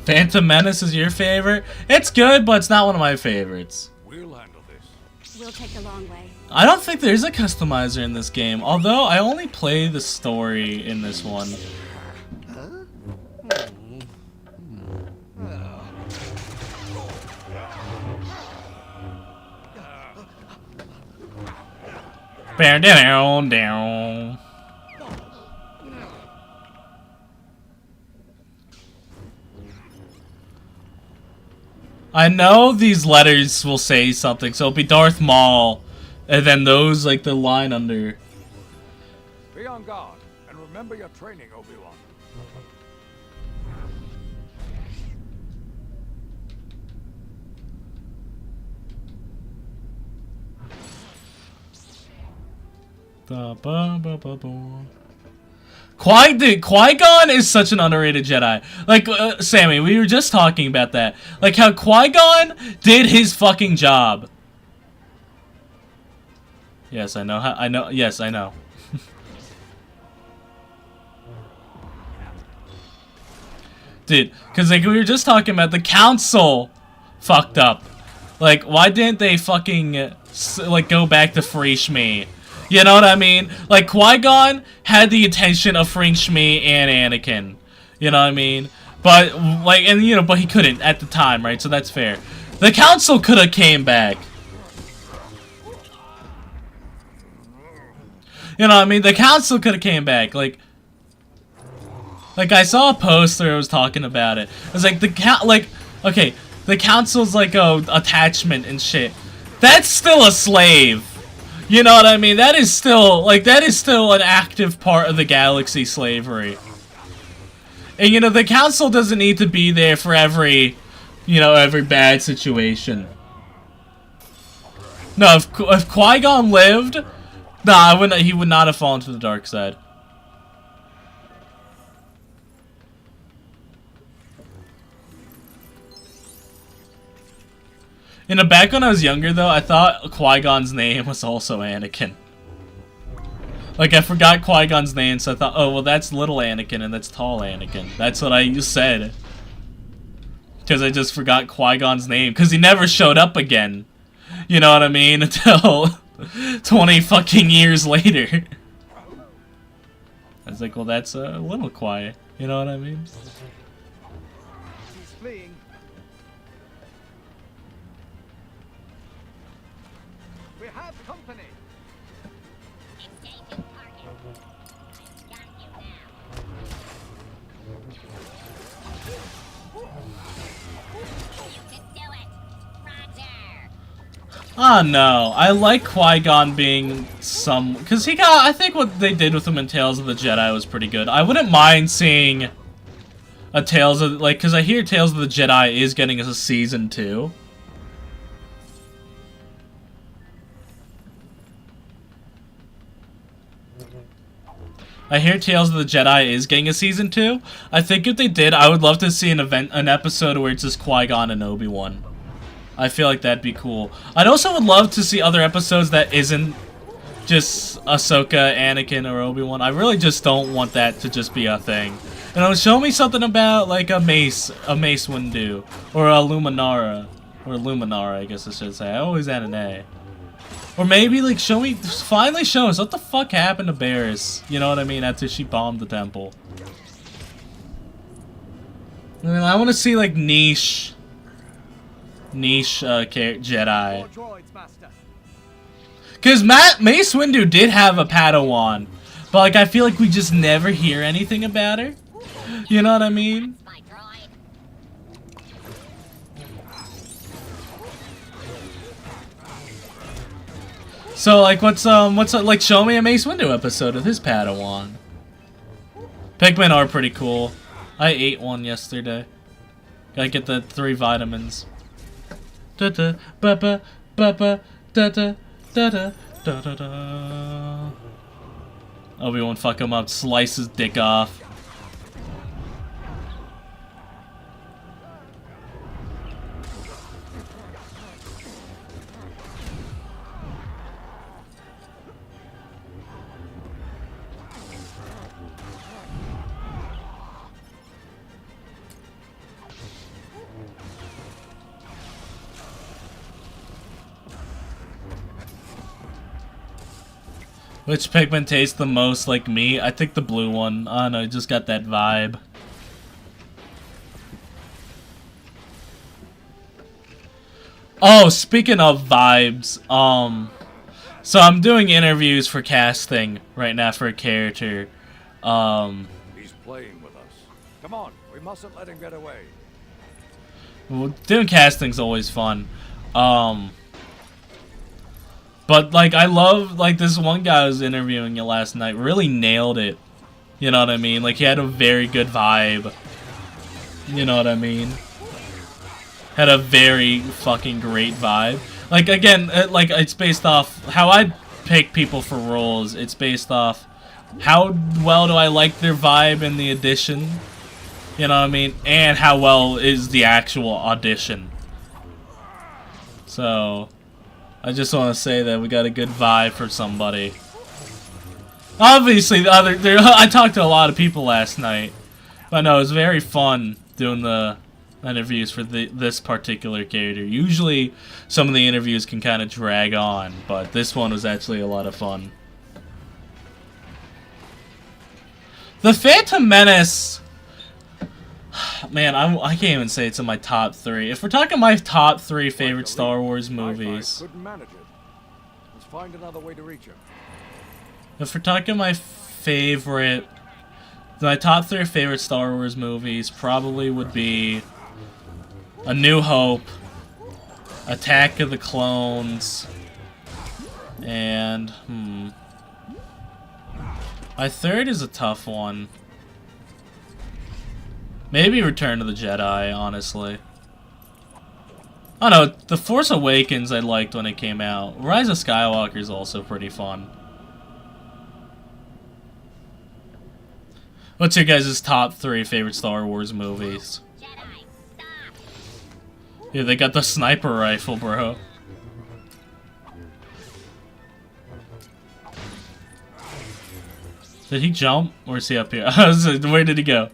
[SPEAKER 1] Phantom Menace is your favorite? It's good, but it's not one of my favorites.
[SPEAKER 2] We'll handle this.
[SPEAKER 7] We'll take the long way.
[SPEAKER 1] I don't think there's a customizer in this game, although I only play the story in this one. Down. I know these letters will say something, so it'll be Darth Maul, and then those, like, the line under.
[SPEAKER 2] Be on guard, and remember your training, Obi-Wan. Qui-Gon is such an underrated Jedi. Like, Sammy, we were just talking about that. Like, how Qui-Gon did his fucking job. Yes, I know. Yes, I know. Dude, because, like, we were just talking about the Council fucked up. Like, why didn't they fucking, like, go back to free Shmi? You know what I mean? Like, Qui-Gon had the intention of freeing Shmi and Anakin. You know what I mean? But, like, and, you know, but he couldn't at the time, right? So that's fair. The Council could have came back. You know what I mean? The Council could have came back. Like, I saw a post where it was talking about it. It was like, okay, the Council's like a attachment and shit. That's still a slave. You know what I mean? That is still an active part of the galaxy slavery. And, you know, the Council doesn't need to be there for every bad situation. No, if Qui-Gon lived, nah, he would not have fallen to the dark side. You know, back when I was younger, though, I thought Qui-Gon's name was also Anakin. Like, I forgot Qui-Gon's name, so I thought, oh, well, that's little Anakin and that's tall Anakin. That's what I said. Because I just forgot Qui-Gon's name. Because he never showed up again. You know what I mean? Until 20 fucking years later. I was like, well, that's a little Qui. You know what I mean?
[SPEAKER 4] He's fleeing. We have company.
[SPEAKER 1] Oh no, I like Qui-Gon being because I think what they did with him in Tales of the Jedi was pretty good. I wouldn't mind seeing a Tales of, like, because I hear Tales of the Jedi is getting a season 2. I hear Tales of the Jedi is getting a season 2. I think if they did, I would love to see an episode where it's just Qui-Gon and Obi-Wan. I feel like that'd be cool. I'd also would love to see other episodes that isn't just Ahsoka, Anakin, or Obi-Wan. I really just don't want that to just be a thing. You know, show me something about, like, a Mace Windu, or a Luminara, I guess I should say. I always add an A. Or maybe, like, finally show us what the fuck happened to Barriss, you know what I mean, after she bombed the temple. I mean, I want to see, like, niche Jedi. Because Mace Windu did have a Padawan, but, like, I feel like we just never hear anything about her.
[SPEAKER 2] You know what I mean? So like, what's like, show me a Mace Windu episode of his Padawan. Pikmin are pretty cool. I ate one yesterday. Gotta get the 3 vitamins. Da da ba ba ba ba da da da da da da da. Obi-Wan fuck him up, slice his dick off. Which Pikmin tastes the most like me? I think the blue one. I don't know, just got that vibe. Oh, speaking of vibes, so I'm doing interviews for casting right now for a character.
[SPEAKER 8] He's playing with us. Come on, we mustn't let him get away.
[SPEAKER 2] Well, doing casting's always fun. But, like, I love, like, this one guy I was interviewing you last night really nailed it. You know what I mean? Like, he had a very good vibe. You know what I mean? Had a very fucking great vibe. Like, again, like, it's based off how I pick people for roles. It's based off how well do I like their vibe in the audition. You know what I mean? And how well is the actual audition. So I just want to say that we got a good vibe for somebody. Obviously, I talked to a lot of people last night, but no, it was very fun doing the interviews for this particular character. Usually, some of the interviews can kind of drag on, but this one was actually a lot of fun. The Phantom Menace, man, I can't even say it's in my top 3. If we're talking my top 3 favorite Star Wars movies,
[SPEAKER 8] Couldn't manage it. Let's find another way to reach him.
[SPEAKER 2] if we're talking my top 3 favorite Star Wars movies probably would be A New Hope, Attack of the Clones, and my third is a tough one. Maybe Return of the Jedi, honestly. I don't know, The Force Awakens I liked when it came out. Rise of Skywalker is also pretty fun. What's your guys' top 3 favorite Star Wars movies? Yeah, they got the sniper rifle, bro. Did he jump? Or is he up here? Where did he go?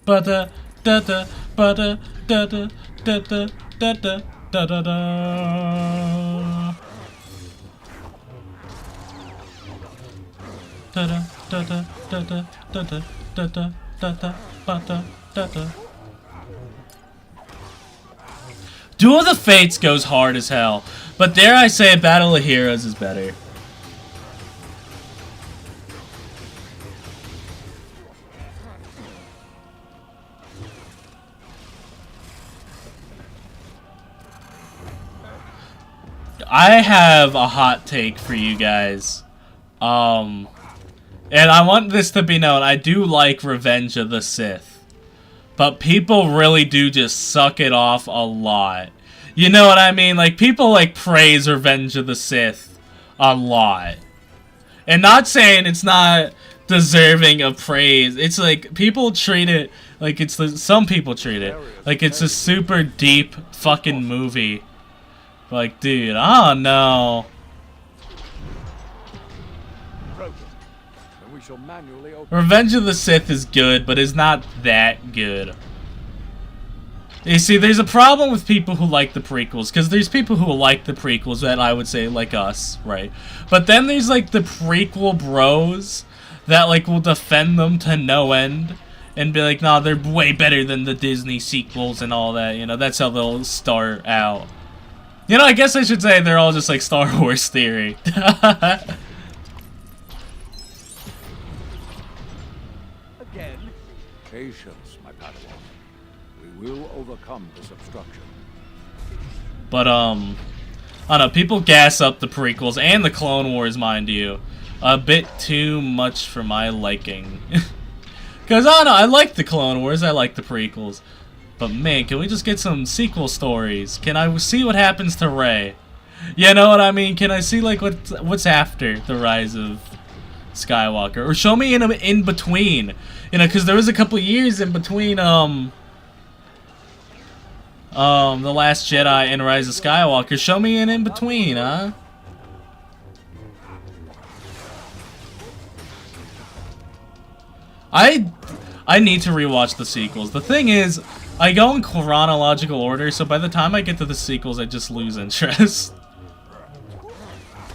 [SPEAKER 2] Ba-da, da-da, ba-da, da-da, da-da, da-da, da-da-da. Da-da, da-da, da-da, da-da, da-da, da-da, ba-da, da-da. Duel of the Fates goes hard as hell, but dare I say Battle of Heroes is better. I have a hot take for you guys. And I want this to be known, I do like Revenge of the Sith. But people really do just suck it off a lot. You know what I mean? Like, people, like, praise Revenge of the Sith a lot. And not saying it's not deserving of praise. It's like, people treat it like it's some people treat it like it's a super deep fucking movie. Like, dude, I don't know. Revenge of the Sith is good, but it's not that good. You see, there's a problem with people who like the prequels, because there's people who like the prequels that I would say like us, right? But then there's like the prequel bros that like will defend them to no end and be like, nah, they're way better than the Disney sequels and all that, you know, that's how they'll start out. You know, I guess I should say they're all just like Star Wars theory.
[SPEAKER 8] Patience, my Padawan. We will overcome this obstruction.
[SPEAKER 2] But, I don't know, people gas up the prequels and the Clone Wars, mind you, a bit too much for my liking. Because, I don't know, I like the Clone Wars, I like the prequels. But, man, can we just get some sequel stories? Can I see what happens to Rey? You know what I mean? Can I see, like, what's after the rise of Skywalker? Or show me in between. You know, because there was a couple years in between, The Last Jedi and Rise of Skywalker. Show me an in between, huh? I need to rewatch the sequels. The thing is, I go in chronological order, so by the time I get to the sequels, I just lose interest.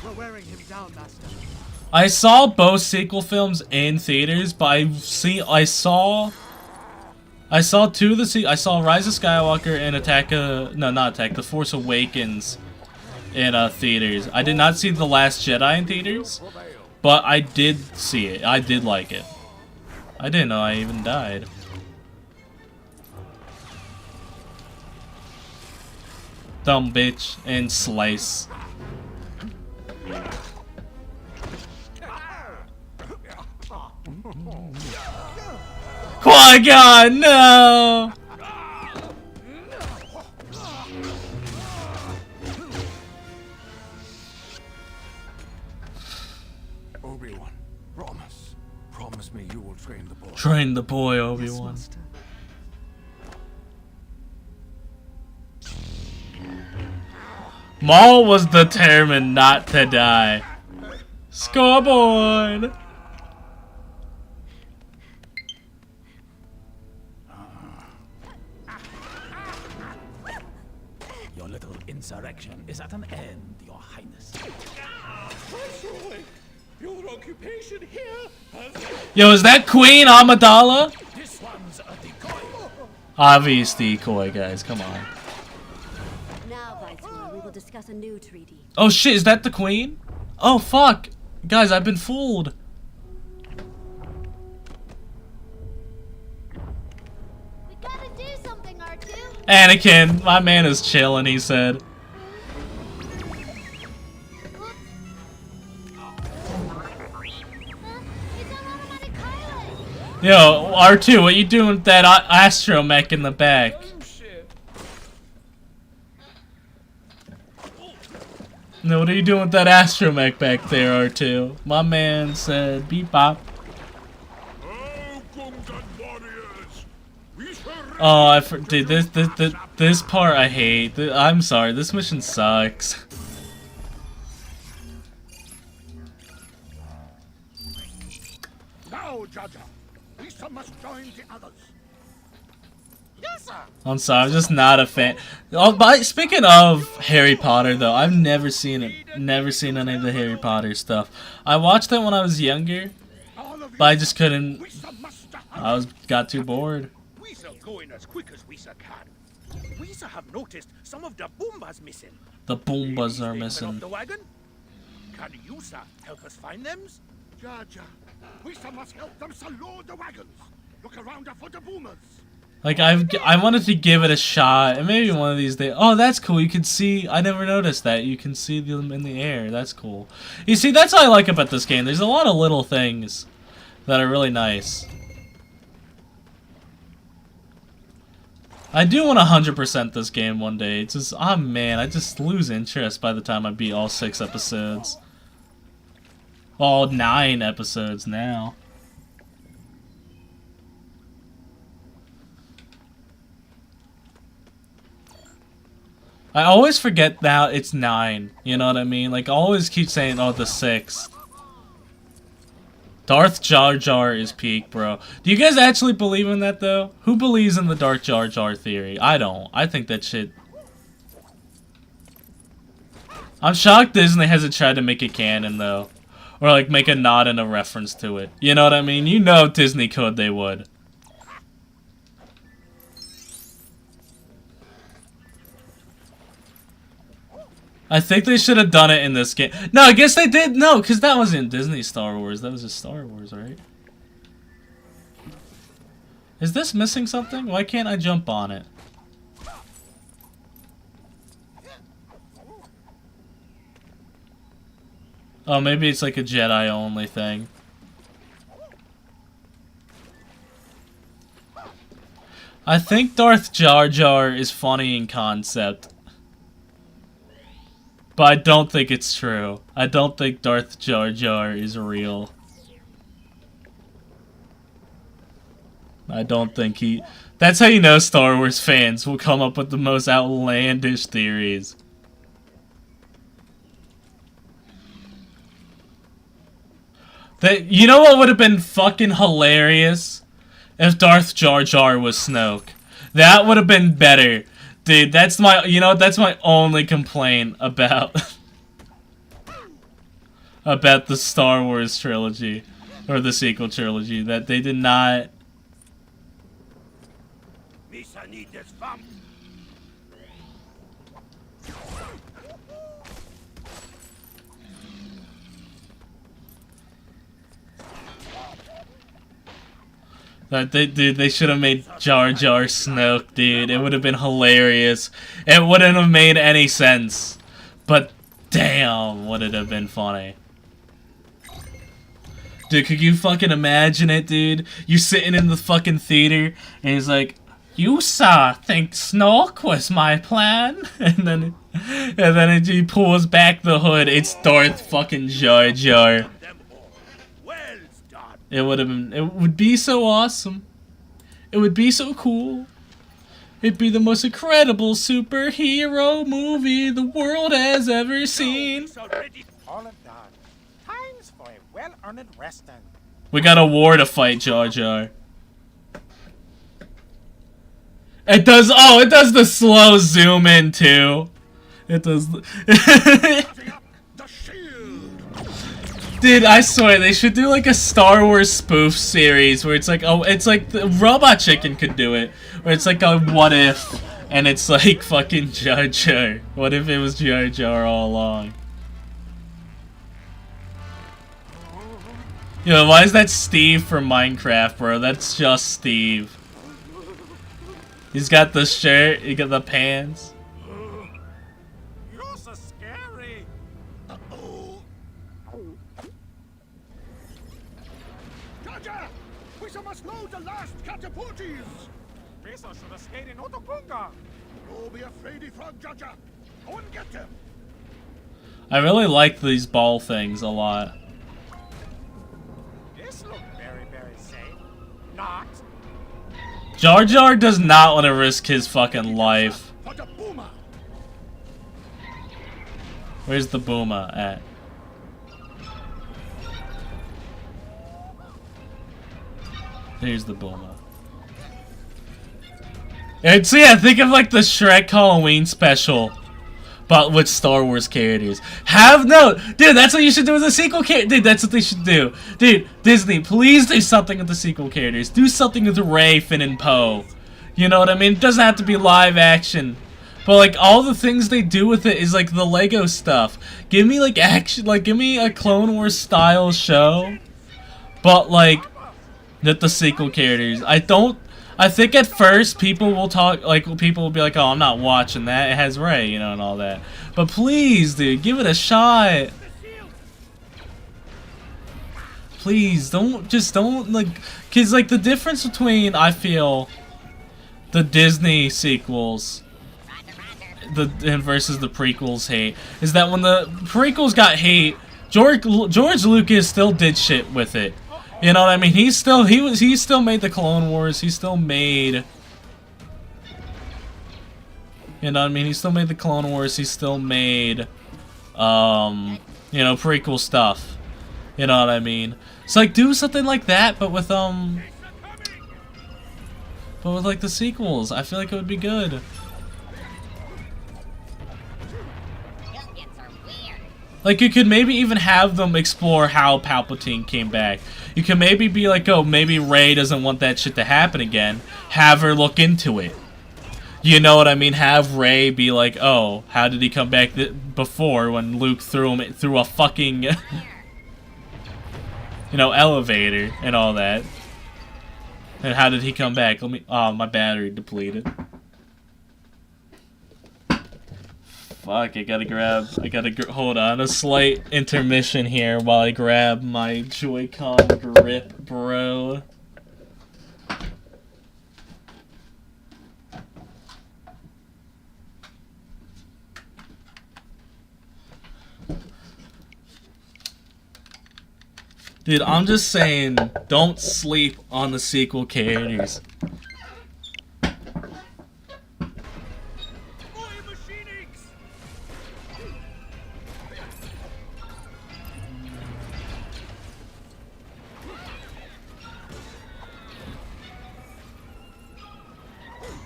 [SPEAKER 4] We're wearing him down, Master.
[SPEAKER 2] I saw both sequel films in theaters, but I saw two of the I saw Rise of Skywalker and The Force Awakens in theaters. I did not see The Last Jedi in theaters, but I did see it. I did like it. I didn't know I even died. Dumb bitch and slice. Qui-Gon, no!
[SPEAKER 8] Obi-Wan, promise me you will train the boy.
[SPEAKER 2] Train the boy, Obi-Wan. Maul was determined not to die. Scoreboard!
[SPEAKER 13] Your little insurrection is at an end, Your Highness.
[SPEAKER 6] Your occupation here has...
[SPEAKER 2] Yo, is that Queen Amidala?
[SPEAKER 13] This one's a decoy.
[SPEAKER 2] Obvious decoy, guys. Come on.
[SPEAKER 7] Now, Viceroy, we will discuss a new treaty.
[SPEAKER 2] Oh shit, is that the Queen? Oh fuck. Guys, I've been fooled.
[SPEAKER 3] We gotta do something, R2.
[SPEAKER 2] Anakin, my man is chilling, he said. Yo, R2, what you doing with that astromech in the back? No, what are you doing with that astromech back there, R2? My man said, beep bop. Oh, dude, this part I hate. I'm sorry, this mission sucks.
[SPEAKER 6] Now, Jaja, Lisa must join the others.
[SPEAKER 3] Yes, sir.
[SPEAKER 2] I'm sorry, I'm just not a fan. Oh, but speaking of Harry Potter, though, I've never seen it. Never seen any of the Harry Potter stuff. I watched it when I was younger, but I just couldn't. Got too bored.
[SPEAKER 6] We shall go in as quick as we can. We have noticed some of the Boombas missing.
[SPEAKER 2] The Boombas are missing.
[SPEAKER 6] The wagon? Can you, sir, help us find them? Jaja, we must help them load the wagons. Look around for the boomers.
[SPEAKER 2] Like, I wanted to give it a shot, and maybe one of these days. Oh, that's cool. You can see. I never noticed that. You can see them in the air. That's cool. You see, that's what I like about this game. There's a lot of little things that are really nice. I do want to 100% this game one day. It's just, oh man, I just lose interest by the time I beat all 6 episodes. All 9 episodes now. I always forget now it's 9. You know what I mean? Like, I always keep saying, oh, the 6th. Darth Jar Jar is peak, bro. Do you guys actually believe in that, though? Who believes in the Darth Jar Jar theory? I don't. I think that shit... I'm shocked Disney hasn't tried to make it canon, though. Or, like, make a nod and a reference to it. You know what I mean? You know Disney could, they would. I think they should have done it in this game. No, I guess they did. No, because that wasn't Disney Star Wars. That was just Star Wars, right? Is this missing something? Why can't I jump on it? Oh, maybe it's like a Jedi only thing. I think Darth Jar Jar is funny in concept. But I don't think it's true. I don't think Darth Jar Jar is real. I don't think he... That's how you know Star Wars fans will come up with the most outlandish theories. You know what would have been fucking hilarious? If Darth Jar Jar was Snoke. That would have been better. Dude, that's my... You know, that's my only complaint about... about the Star Wars trilogy. Or the sequel trilogy. That they did not... They should have made Jar Jar Snoke, dude. It would have been hilarious. It wouldn't have made any sense. But damn, would it have been funny. Dude, could you fucking imagine it, dude? You sitting in the fucking theater, and he's like, "You, sir, think Snoke was my plan?" And then he pulls back the hood. It's Darth fucking Jar Jar. It would have been. It would be so awesome. It would be so cool. It'd be the most incredible superhero movie the world has ever seen.
[SPEAKER 5] All of that. Time's for a well-earned resting.
[SPEAKER 2] We got a war to fight, Jar Jar. It does. Oh, it does the slow zoom in too. It does. Dude, I swear they should do like a Star Wars spoof series where it's like, oh, it's like the Robot Chicken could do it, where it's like a what if, and it's like fucking Jar Jar. What if it was Jar Jar all along? Yo, why is that Steve from Minecraft, bro? That's just Steve. He's got the shirt, he got the pants.
[SPEAKER 5] You're so scary.
[SPEAKER 6] Jaja! We must load the last catapulties!
[SPEAKER 5] Mesa should have stayed in Otokunga.
[SPEAKER 6] Don't be afraid, Frog Jaja. Go and get them.
[SPEAKER 2] I really like these ball things a lot.
[SPEAKER 5] This looks very, very safe. Not.
[SPEAKER 2] Jar Jar does not want to risk his fucking life. Where's the Booma at? Here's the Booma. And so yeah, think of like the Shrek Halloween special, but with Star Wars characters. Dude, that's what you should do with the sequel characters. Dude, that's what they should do. Dude, Disney, please do something with the sequel characters. Do something with Rey, Finn, and Poe. You know what I mean? It doesn't have to be live action. But like all the things they do with it is like the Lego stuff. Give me like action, like give me a Clone Wars style show. But like with the sequel characters. I think at first people will people will be like, "Oh, I'm not watching that. It has Rey, you know, and all that." But please, dude, give it a shot. Please, don't like, cause like the difference between I feel the Disney sequels versus the prequels hate is that when the prequels got hate, George Lucas still did shit with it. You know what I mean? He still made the Clone Wars. He still made, you know what I mean? He still made the Clone Wars. He still made, you know, prequel stuff. You know what I mean? So like, do something like that, but with like the sequels. I feel like it would be good. Like, you could maybe even have them explore how Palpatine came back. You could maybe be like, oh, maybe Rey doesn't want that shit to happen again. Have her look into it. You know what I mean? Have Rey be like, oh, how did he come back before when Luke threw him through a fucking, you know, elevator and all that. And how did he come back? Let me. Oh, my battery depleted. Fuck! I gotta hold on. A slight intermission here while I grab my Joy-Con grip, bro. Dude, I'm just saying, don't sleep on the sequel characters.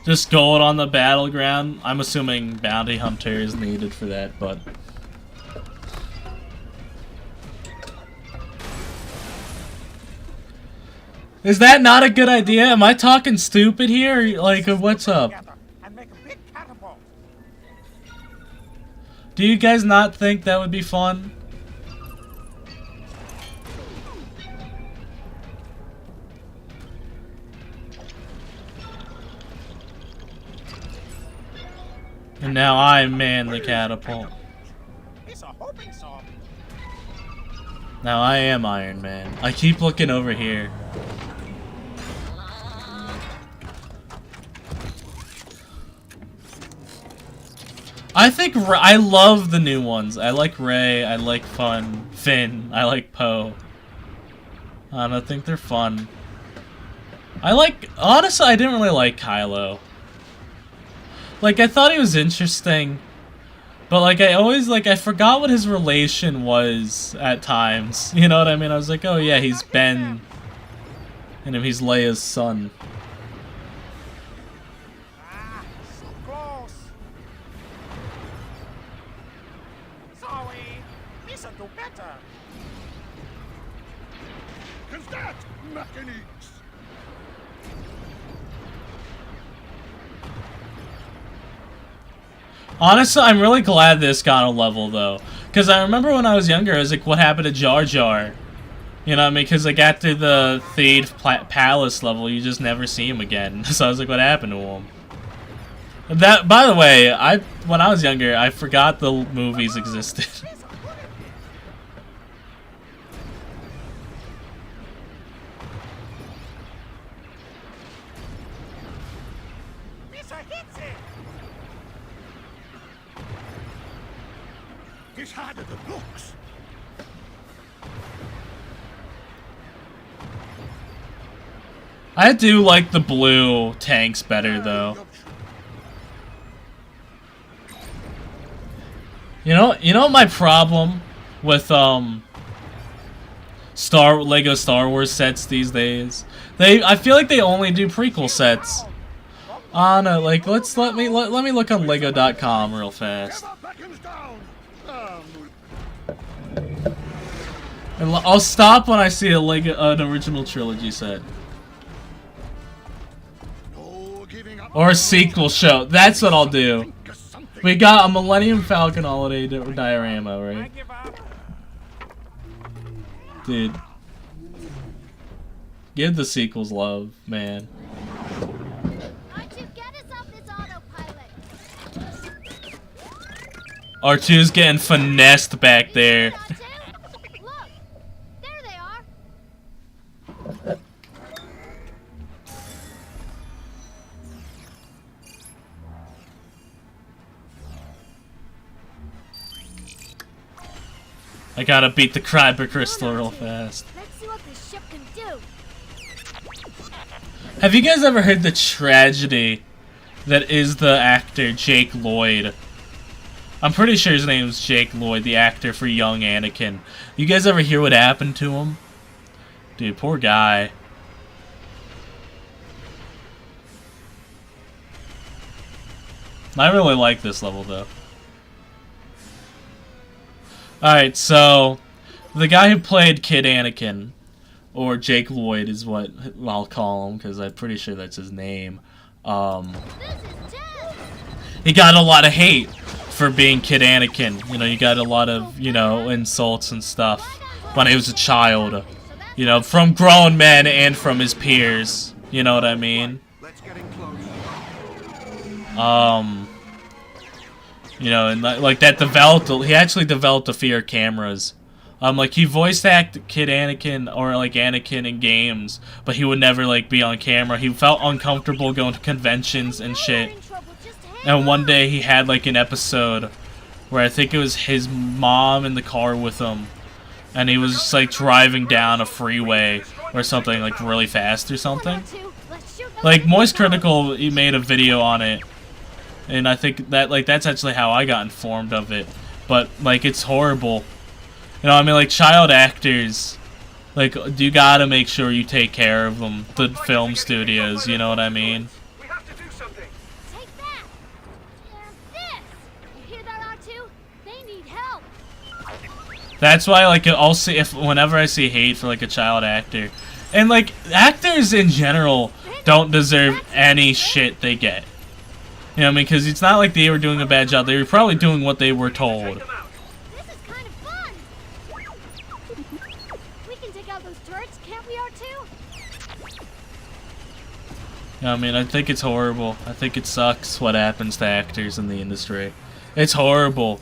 [SPEAKER 2] Just going on the battleground. I'm assuming bounty hunter is needed for that, but... Is that not a good idea? Am I talking stupid here? Like, what's up? Do you guys not think that would be fun? And now I man the catapult. Now I am Iron Man. I keep looking over here. I love the new ones. I like Rey, I like Finn, I like Poe. I think they're fun. Honestly, I didn't really like Kylo. Like, I thought he was interesting, but like, I forgot what his relation was at times. You know what I mean? I was like, oh yeah, he's Ben, and he's Leia's son. Honestly, I'm really glad this got a level, though. Because I remember when I was younger, I was like, what happened to Jar Jar? You know what I mean? Because, like, after the Theed Palace level, you just never see him again. So I was like, what happened to him? That, by the way, when I was younger, I forgot the movies existed.
[SPEAKER 6] It's harder than looks.
[SPEAKER 2] I do like the blue tanks better, though. You know my problem with Lego Star Wars sets these days? I feel like they only do prequel sets. No, like let me look on Lego.com real fast. And I'll stop when I see an original trilogy set. Or a sequel show. That's what I'll do. We got a Millennium Falcon holiday diorama, right? Dude. Give the sequels love, man. R2's getting finessed back there. I gotta beat the Kyber Crystal real fast.
[SPEAKER 3] Let's see what this ship can do.
[SPEAKER 2] Have you guys ever heard the tragedy that is the actor Jake Lloyd? I'm pretty sure his name is Jake Lloyd, the actor for young Anakin. You guys ever hear what happened to him? Dude, poor guy. I really like this level, though. Alright, so the guy who played Kid Anakin, or Jake Lloyd is what I'll call him, because I'm pretty sure that's his name. He got a lot of hate for being Kid Anakin. You know, you got a lot of, insults and stuff when he was a child. You know, from grown men and from his peers. You know what I mean?
[SPEAKER 6] Let's get in close.
[SPEAKER 2] You know, and like that developed. He actually developed a fear of cameras. Like he voiced acted Kid Anakin or like Anakin in games, but he would never like be on camera. He felt uncomfortable going to conventions and shit. And one day he had like an episode where I think it was his mom in the car with him, and he was just like driving down a freeway or something like really fast or something. Like Moist Critical, he made a video on it, and I think that like that's actually how I got informed of it. But like it's horrible. You know, I mean, like, child actors, like, you gotta make sure you take care of them, the film studios, you know what I mean?
[SPEAKER 3] We have to do something. Take that. This. You hear that, R2? They need help.
[SPEAKER 2] That's why, like, I'll see, whenever I see hate for, like, a child actor, and, like, actors in general don't deserve any shit they get. You know what I mean? Because it's not like they were doing a bad job, they were probably doing what they were told. I mean, I think it's horrible. I think it sucks what happens to actors in the industry. It's horrible.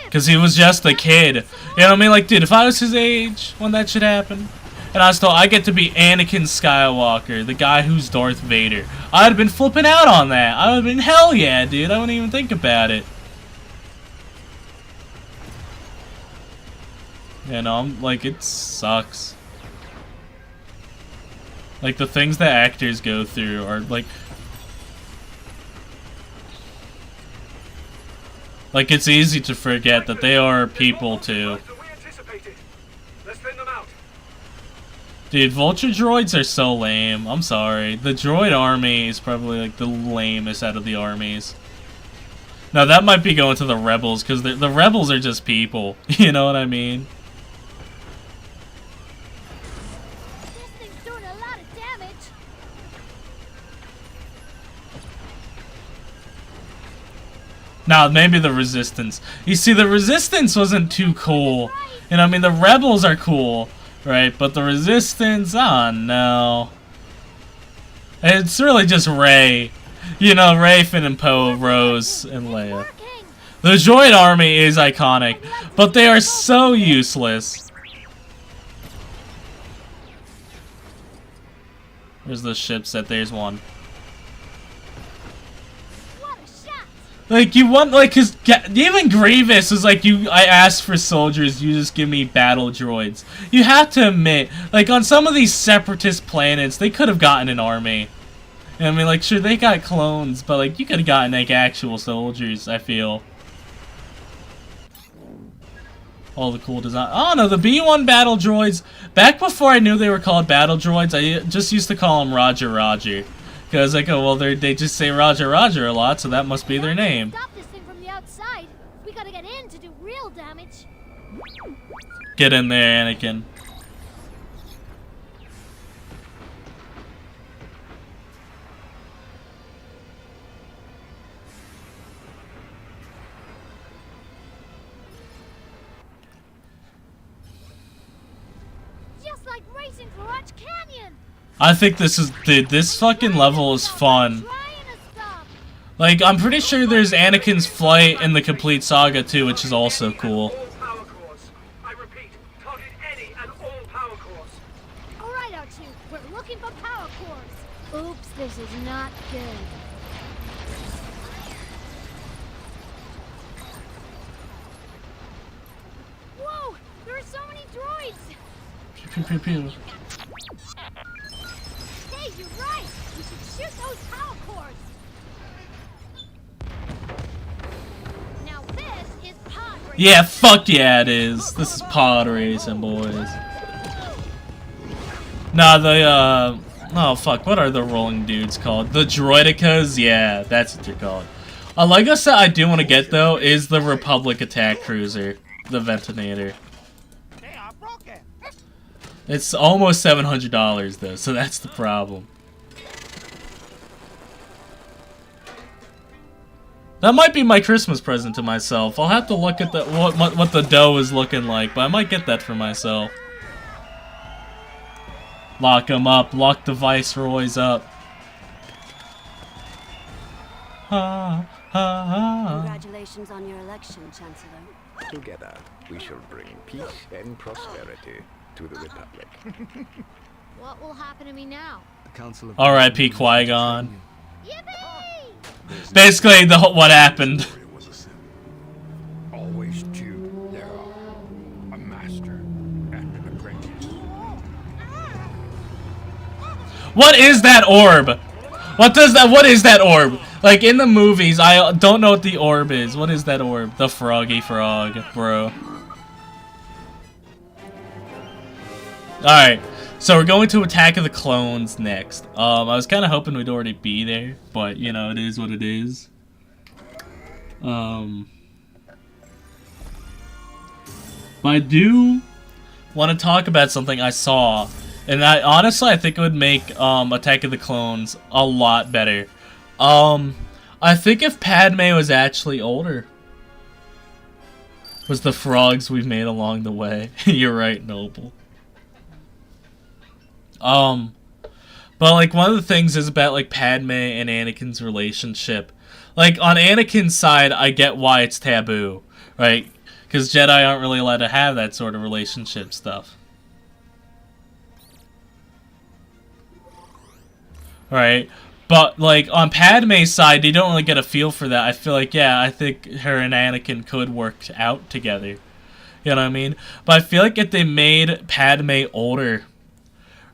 [SPEAKER 2] Because he was just a kid. You know what I mean? Like, dude, if I was his age when that shit happened, and I get to be Anakin Skywalker, the guy who's Darth Vader, I'd have been flipping out on that. I would have been, hell yeah, dude. I wouldn't even think about it. You know, I'm like, it sucks. Like, the things that actors go through are, like... Like, it's easy to forget that they are people, too. Dude, Vulture droids are so lame. I'm sorry. The droid army is probably, like, the lamest out of the armies. Now, that might be going to the rebels, because the rebels are just people. You know what I mean? Now, maybe the Resistance. You see, the Resistance wasn't too cool. You know, I mean, the Rebels are cool, right? But the Resistance, oh no. It's really just Rey. You know, Rey, Finn, and Poe, Rose, and Leia. The droid army is iconic, but they are so useless. There's the ship set, there's one. Like, you want, like, cause even Grievous was like, I asked for soldiers, you just give me battle droids. You have to admit, like, on some of these separatist planets, they could have gotten an army. And I mean, like, sure, they got clones, but, like, you could have gotten, like, actual soldiers, I feel. All the cool design. Oh, no, the B-1 battle droids, back before I knew they were called battle droids, I just used to call them Roger Roger. Because, like, oh, well, they just say Roger Roger a lot, so that must be their name.
[SPEAKER 3] Stop this thing from the outside. We gotta get in to do real damage.
[SPEAKER 2] Get in there, Anakin.
[SPEAKER 3] Just like racing through Arch Canyon.
[SPEAKER 2] I think this is, dude, this fucking level is fun. Like, I'm pretty sure there's Anakin's flight in the complete saga too, which is also cool.
[SPEAKER 3] I repeat, target any and all power cores. Alright, R2, we're looking for power cores. Oops, this is not good. Whoa, there are so many droids.
[SPEAKER 2] Pew, pew, pew, pew.
[SPEAKER 3] Hey, you're right. We should shoot those power cores. Now this is pod racing.
[SPEAKER 2] Yeah, fuck yeah it is. This is pod racing, boys. Nah, the, oh fuck, what are the rolling dudes called? The droidicas? Yeah, that's what they're called. A Lego set I do want to get, though, is the Republic attack cruiser. The Ventinator. It's almost $700 though, so that's the problem. That might be my Christmas present to myself. I'll have to look at the what the dough is looking like, but I might get that for myself. Lock him up. Lock the viceroys up.
[SPEAKER 7] Congratulations on your election, Chancellor.
[SPEAKER 12] Together, we shall bring peace and prosperity to the Republic.
[SPEAKER 3] What will happen to me now?
[SPEAKER 2] R.I.P. Qui-Gon. Basically, what happened.
[SPEAKER 6] Always two there are. A master and an apprentice.
[SPEAKER 2] What is that orb? What is that orb? Like, in the movies, I don't know what the orb is. What is that orb? The froggy frog, bro. Alright, so we're going to Attack of the Clones next. I was kind of hoping we'd already be there, but, you know, it is what it is. But I do want to talk about something I saw, and honestly, I think it would make Attack of the Clones a lot better. I think if Padme was actually older. Was the frogs we've made along the way. You're right, Noble. But like one of the things is about like Padme and Anakin's relationship. Like on Anakin's side, I get why it's taboo, right? Because Jedi aren't really allowed to have that sort of relationship stuff. Right? But, like, on Padme's side, you don't really get a feel for that. I feel like, yeah, I think her and Anakin could work out together. You know what I mean? But I feel like if they made Padme older,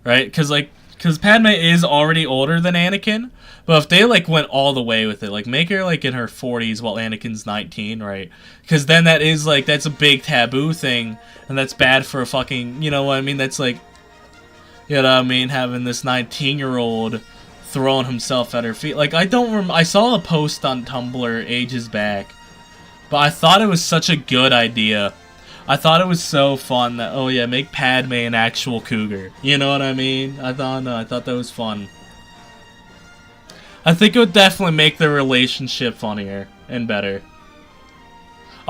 [SPEAKER 2] right? Because Padme is already older than Anakin. But if they, like, went all the way with it, like, make her, like, in her 40s while Anakin's 19, right? Because then that is, like, that's a big taboo thing. And that's bad for a fucking, you know what I mean? That's, like, you know what I mean? Having this 19-year-old... throwing himself at her feet. Like, I saw a post on Tumblr ages back, but I thought it was such a good idea. I thought it was so fun that, oh yeah, make Padme an actual cougar. You know what I mean? I thought that was fun. I think it would definitely make the relationship funnier and better.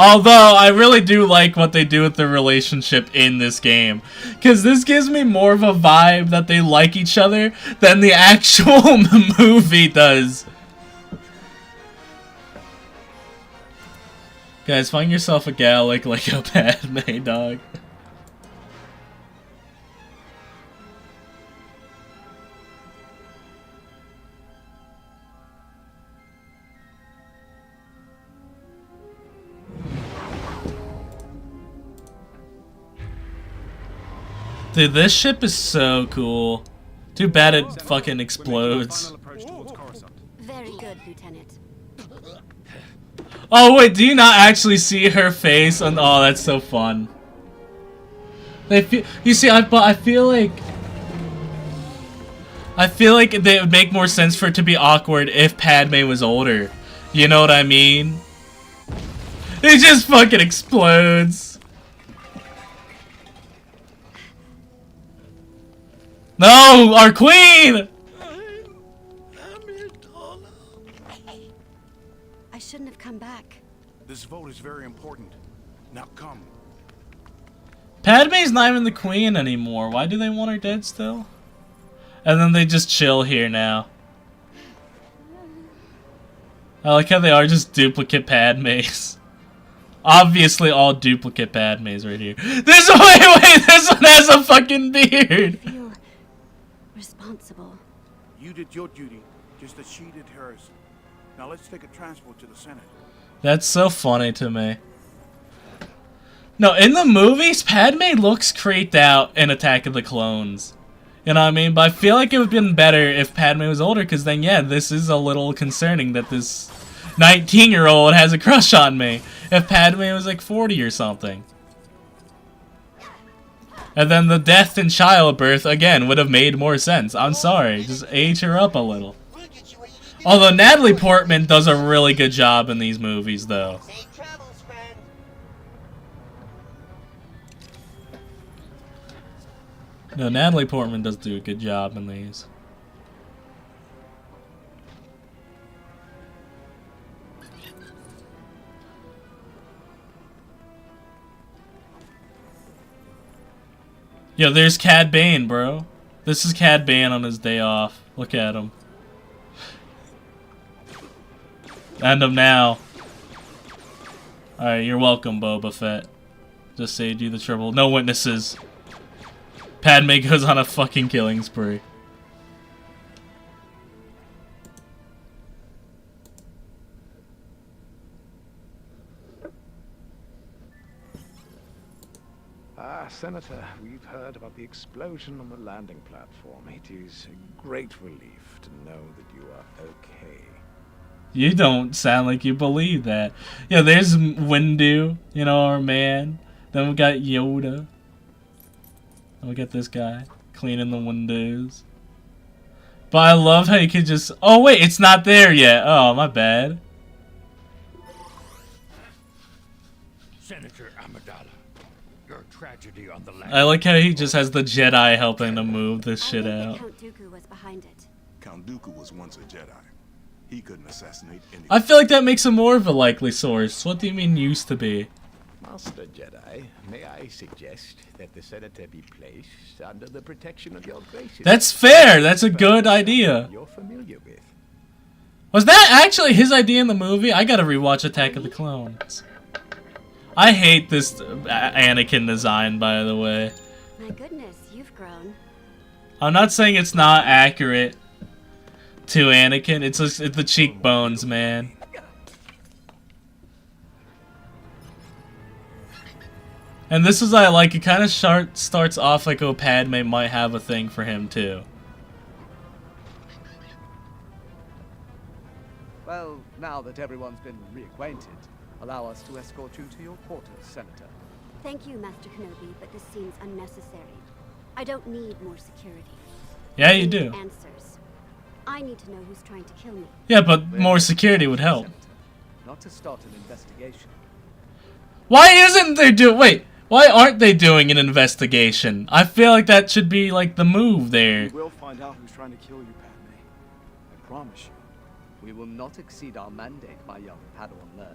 [SPEAKER 2] Although, I really do like what they do with the relationship in this game. Because this gives me more of a vibe that they like each other than the actual movie does. Guys, find yourself a gal like a Padme, dog. Dude, this ship is so cool. Too bad it fucking explodes.
[SPEAKER 7] Very good, Lieutenant.
[SPEAKER 2] Oh wait, do you not actually see her face? Oh, that's so fun. You see, I feel like it would make more sense for it to be awkward if Padme was older. You know what I mean? It just fucking explodes. No, our queen!
[SPEAKER 7] I shouldn't have come back.
[SPEAKER 6] This vote is very important. Now come.
[SPEAKER 2] Padme's not even the queen anymore. Why do they want her dead still? And then they just chill here now. I like how they are just duplicate Padmes. Obviously all duplicate Padmes right here. Wait, this one has a fucking beard!
[SPEAKER 7] Responsible.
[SPEAKER 6] You did your duty, just as she did hers. Now let's take a transport to the Senate.
[SPEAKER 2] That's so funny to me. No, in the movies, Padme looks creeped out in Attack of the Clones. You know what I mean? But I feel like it would have been better if Padme was older, because then, yeah, this is a little concerning that this 19-year-old has a crush on me. If Padme was like 40 or something. And then the death in childbirth, again, would have made more sense. I'm sorry, just age her up a little. Although Natalie Portman does a really good job in these movies, though. No, Natalie Portman does do a good job in these. Yo, there's Cad Bane, bro. This is Cad Bane on his day off. Look at him. End him now. Alright, you're welcome, Boba Fett. Just saved you the trouble. No witnesses. Padme goes on a fucking killing spree.
[SPEAKER 12] Senator, we've heard about the explosion on the landing platform. It is a great relief to know that you are okay.
[SPEAKER 2] You don't sound like you believe that. Yeah, there's Windu, you know, our man. Then we got Yoda. And we got this guy cleaning the windows. But I love how you could just... Oh, wait, it's not there yet. Oh, my bad.
[SPEAKER 6] Senator Amidala, your tragedy on the land.
[SPEAKER 2] I like how he just has the Jedi helping to move this shit out.
[SPEAKER 7] Count Dooku was behind it.
[SPEAKER 14] Count Dooku was once a Jedi. He couldn't assassinate anyone.
[SPEAKER 2] I feel like that makes him more of a likely source. What do you mean used to be?
[SPEAKER 12] Master Jedi, may I suggest that the Senator be placed under the protection of your graces?
[SPEAKER 2] That's fair. That's a good idea.
[SPEAKER 12] You're familiar with.
[SPEAKER 2] Was that actually his idea in the movie? I gotta rewatch Attack of the Clones. I hate this Anakin design, by the way.
[SPEAKER 7] My goodness, you've grown.
[SPEAKER 2] I'm not saying it's not accurate to Anakin. It's just the cheekbones, man. And this is I like. It kind of starts off like, oh, Padme might have a thing for him too.
[SPEAKER 4] Well, now that everyone's been reacquainted, allow us to escort you to your quarters, Senator.
[SPEAKER 7] Thank you, Master Kenobi, but this seems unnecessary. I don't need more security.
[SPEAKER 2] Yeah, you do.
[SPEAKER 7] Answers. I need to know who's trying to kill me.
[SPEAKER 2] Yeah, but more security would help.
[SPEAKER 4] Not to start an investigation.
[SPEAKER 2] Why isn't there Wait, why aren't they doing an investigation? I feel like that should be like the move there.
[SPEAKER 15] We will find out who's trying to kill you, Padme. I promise you.
[SPEAKER 4] We will not exceed our mandate, my young Padawan learner.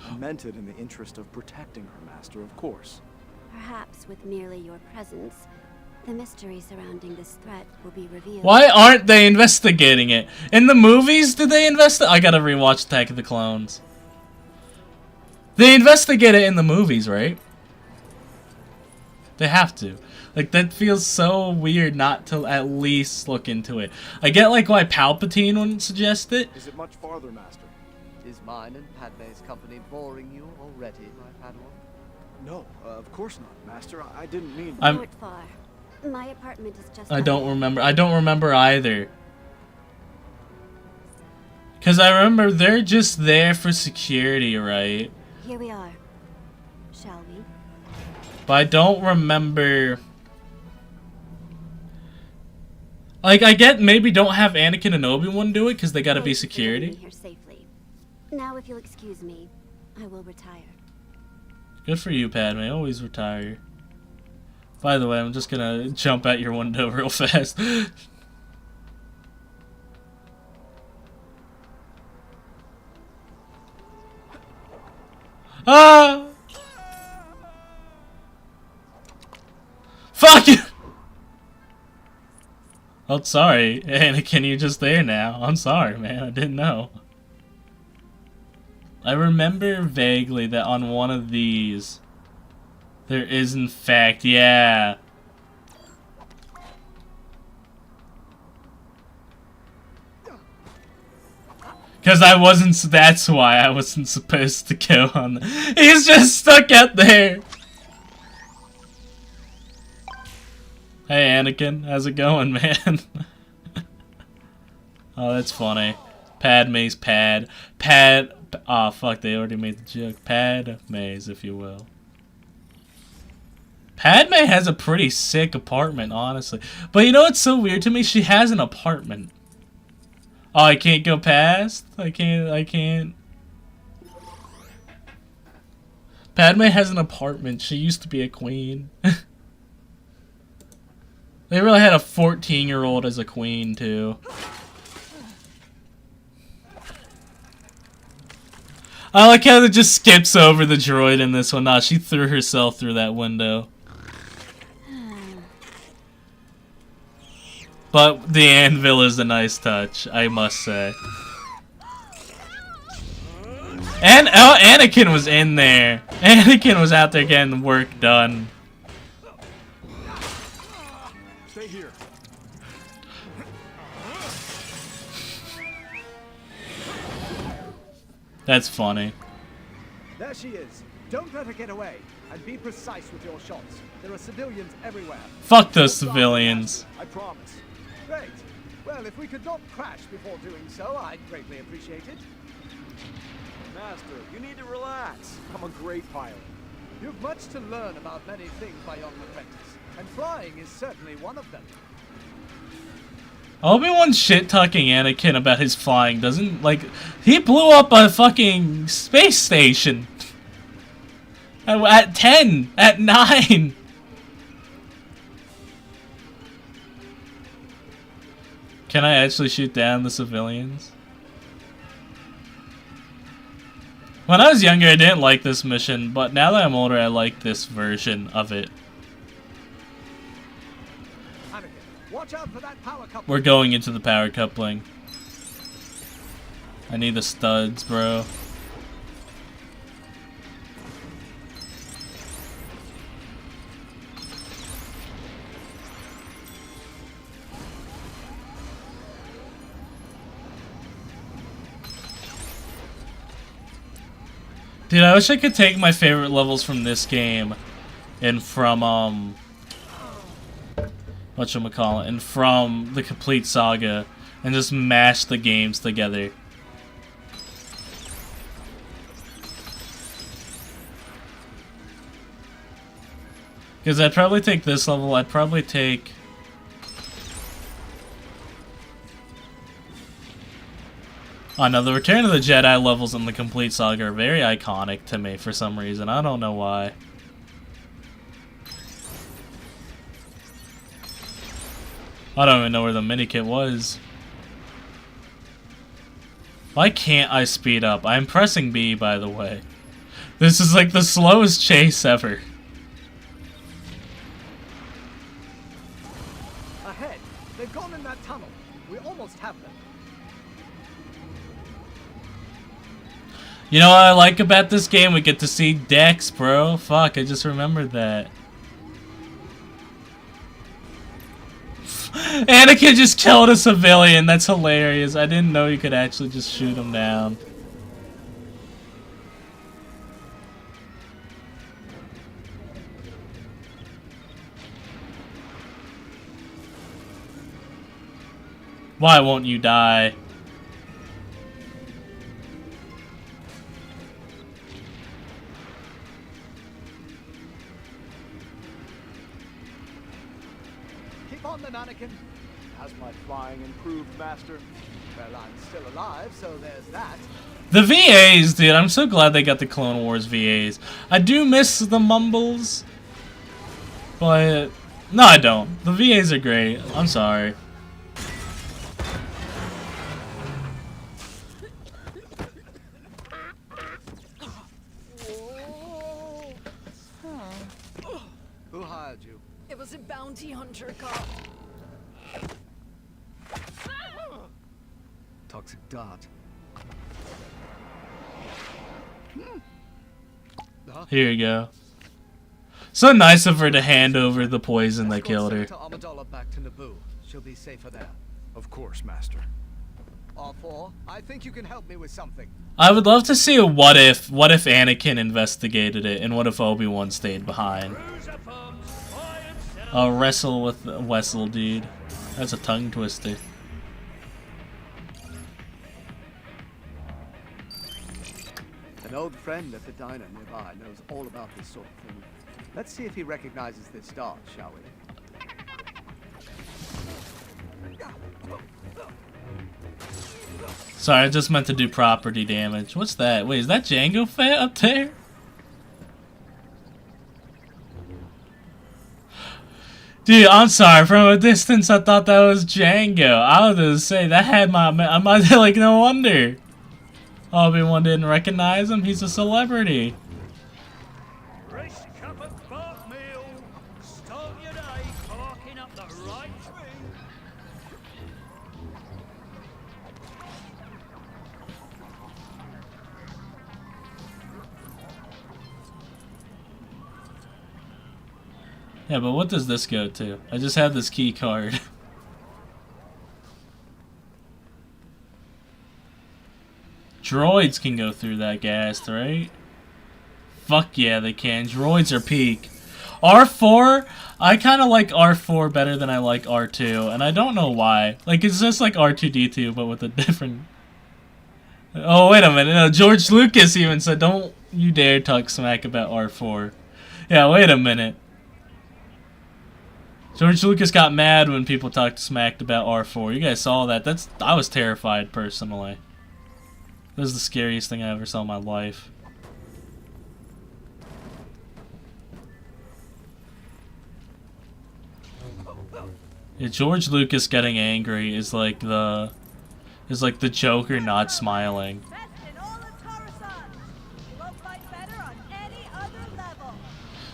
[SPEAKER 15] I meant it in the interest of protecting her, Master, of course.
[SPEAKER 7] Perhaps with merely your presence, the mystery surrounding this threat will be revealed.
[SPEAKER 2] Why aren't they investigating it? In the movies, did they investigate? I gotta rewatch Attack of the Clones. They investigate it in the movies, right? They have to. Like, that feels so weird not to at least look into it. I get, like, why Palpatine wouldn't suggest it.
[SPEAKER 15] Is it much farther, Master?
[SPEAKER 4] Is mine and Padme's company boring you already, my Padawan?
[SPEAKER 15] No, of course not, Master. I didn't mean...
[SPEAKER 7] Not far. My apartment is just...
[SPEAKER 2] I don't remember. I don't remember either. Because I remember they're just there for security, right?
[SPEAKER 7] Here we are. Shall we?
[SPEAKER 2] But I don't remember... Like, I get maybe don't have Anakin and Obi-Wan do it because they gotta be security.
[SPEAKER 7] Here safely. Now, if you'll excuse me, I will retire.
[SPEAKER 2] Good for you, Padme. Always retire. By the way, I'm just gonna jump out your window real fast. Ah! Fuck you! Oh, sorry, Anakin, you're just there now. I'm sorry, man. I didn't know. I remember vaguely that on one of these, there is in fact, yeah. Because I wasn't, that's why I wasn't supposed to go on. He's just stuck out there. Hey Anakin, how's it going, man? Oh, that's funny. Padme's pad. Oh, fuck, they already made the joke. Padme's, if you will. Padme has a pretty sick apartment, honestly. But you know what's so weird to me? She has an apartment. Oh, I can't go past? I can't. Padme has an apartment. She used to be a queen. They really had a 14-year-old as a queen, too. I like how it just skips over the droid in this one. Nah, she threw herself through that window. But the anvil is a nice touch, I must say. And oh, Anakin was in there. Anakin was out there getting work done.
[SPEAKER 9] Stay here.
[SPEAKER 2] That's funny.
[SPEAKER 4] There she is. Don't let her get away. And be precise with your shots. There are civilians everywhere.
[SPEAKER 2] Fuck those civilians.
[SPEAKER 4] I promise. Great. Well, if we could not crash before doing so, I'd greatly appreciate it.
[SPEAKER 15] Master, you need to relax. I'm a great pilot.
[SPEAKER 4] You've much to learn about many things, my young apprentice. And flying is certainly one of them.
[SPEAKER 2] Obi-Wan's shit-talking Anakin about his flying doesn't, like... He blew up a fucking space station. At 10. At 9. Can I actually shoot down the civilians? When I was younger, I didn't like this mission, but now that I'm older, I like this version of it.
[SPEAKER 4] Watch out for that power coupling.
[SPEAKER 2] We're going into the power coupling. I need the studs, bro. Dude, I wish I could take my favorite levels from this game and from, whatchamacallit, and from the complete Saga and just mash the games together. Because I'd probably take this level, I'd probably take... Oh no, the Return of the Jedi levels in the complete Saga are very iconic to me for some reason. I don't know why. I don't even know where the minikit was. Why can't I speed up? I'm pressing B, by the way. This is like the slowest chase ever.
[SPEAKER 4] Ahead. They've gone in that tunnel. We almost have them.
[SPEAKER 2] You know what I like about this game? We get to see Dex, bro. Fuck, I just remembered that. Anakin just killed a civilian. That's hilarious. I didn't know you could actually just shoot him down. Why won't you die?
[SPEAKER 4] On then, Anakin. Has my flying improved, Master? Well, I'm still alive, so there's that.
[SPEAKER 2] The VAs, dude, I'm so glad they got the Clone Wars VAs. I do miss the mumbles, but no, I don't. The VAs are great. I'm sorry.
[SPEAKER 4] Who hired you?
[SPEAKER 10] It was a bounty hunter cop.
[SPEAKER 4] Toxic dart.
[SPEAKER 2] Here you go. So nice of her to hand over the poison that killed her.
[SPEAKER 4] Back to Naboo. She'll be safer there.
[SPEAKER 15] Of course, Master.
[SPEAKER 4] R4, I think you can help me with something.
[SPEAKER 2] I would love to see a what if Anakin investigated it and what if Obi-Wan stayed behind. I'll wrestle with Wessel, dude. That's a tongue twister.
[SPEAKER 4] An old friend at the diner nearby knows all about this sort of thing. Let's see if he recognizes this dart, shall we?
[SPEAKER 2] Sorry, I just meant to do property damage. What's that? Wait, is that Jango Fett up there? Dude, I'm sorry. From a distance, I thought that was Jango. I was gonna say that had my. I might like no wonder. Obi-Wan didn't recognize him. He's a celebrity. Yeah, but what does this go to? I just have this key card. Droids can go through that gas, right? Fuck yeah, they can. Droids are peak. R4, I kind of like R4 better than I like R2, and I don't know why. Like, it's just like R2-D2, but with a different... Oh, wait a minute. No, George Lucas even said, don't you dare talk smack about R4. Yeah, wait a minute. George Lucas got mad when people talked smacked about R4. You guys saw that. I was terrified, personally. This is the scariest thing I ever saw in my life. Yeah, George Lucas getting angry is like the Joker not smiling.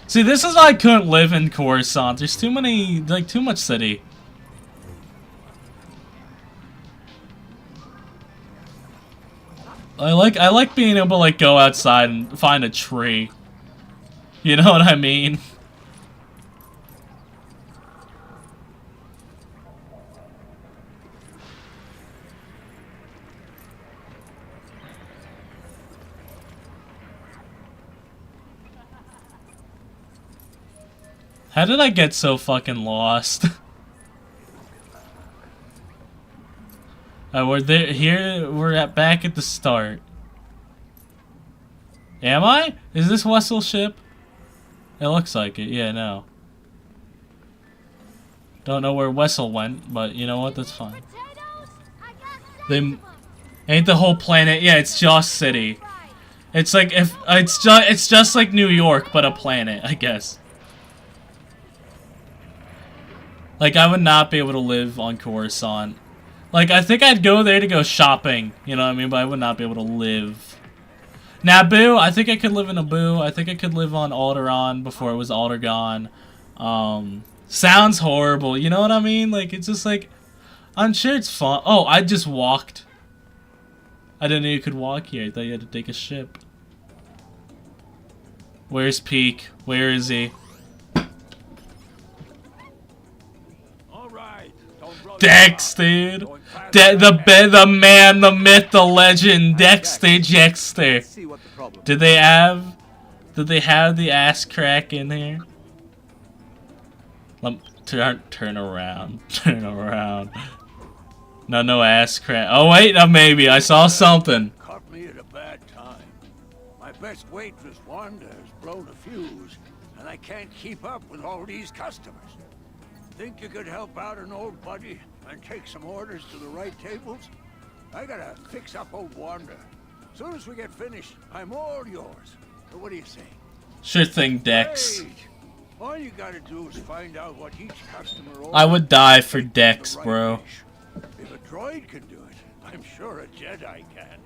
[SPEAKER 2] See, this is why I couldn't live in Coruscant. There's too many, like, too much city. I like being able to, like, go outside and find a tree. You know what I mean? How did I get so fucking lost? We're there. Here, we're back at the start. Am I? Is this Wessel's ship? It looks like it. Yeah, no. Don't know where Wessel went, but you know what? That's fine. They ain't the whole planet. Yeah, it's Joss City. It's like if it's just like New York, but a planet, I guess. Like, I would not be able to live on Coruscant. Like, I think I'd go there to go shopping, you know what I mean? But I would not be able to live. Naboo, I think I could live in Naboo. I think I could live on Alderaan before it was Alderaan. Sounds horrible, you know what I mean? Like, it's just like, I'm sure it's fun. Oh, I just walked. I didn't know you could walk here. I thought you had to take a ship. Where's Peak? Where is he? Dex, dude. The man, the myth, the legend, Dexter. Did they have the ass crack in here? Turn around. Turn around. No ass crack. Oh wait, maybe. I saw something.
[SPEAKER 8] Caught me at a bad time. My best waitress Wanda has blown a fuse, and I can't keep up with all these customers. Think you could help out an old buddy and take some orders to the right tables? I gotta fix up old Wanda. Soon as we get finished, I'm all yours. So what do you say?
[SPEAKER 2] Sure thing, Dex.
[SPEAKER 8] Great. All you gotta do is find out what each customer orders.
[SPEAKER 2] I would die for Dex, bro.
[SPEAKER 8] If a droid can do it, I'm sure a Jedi can.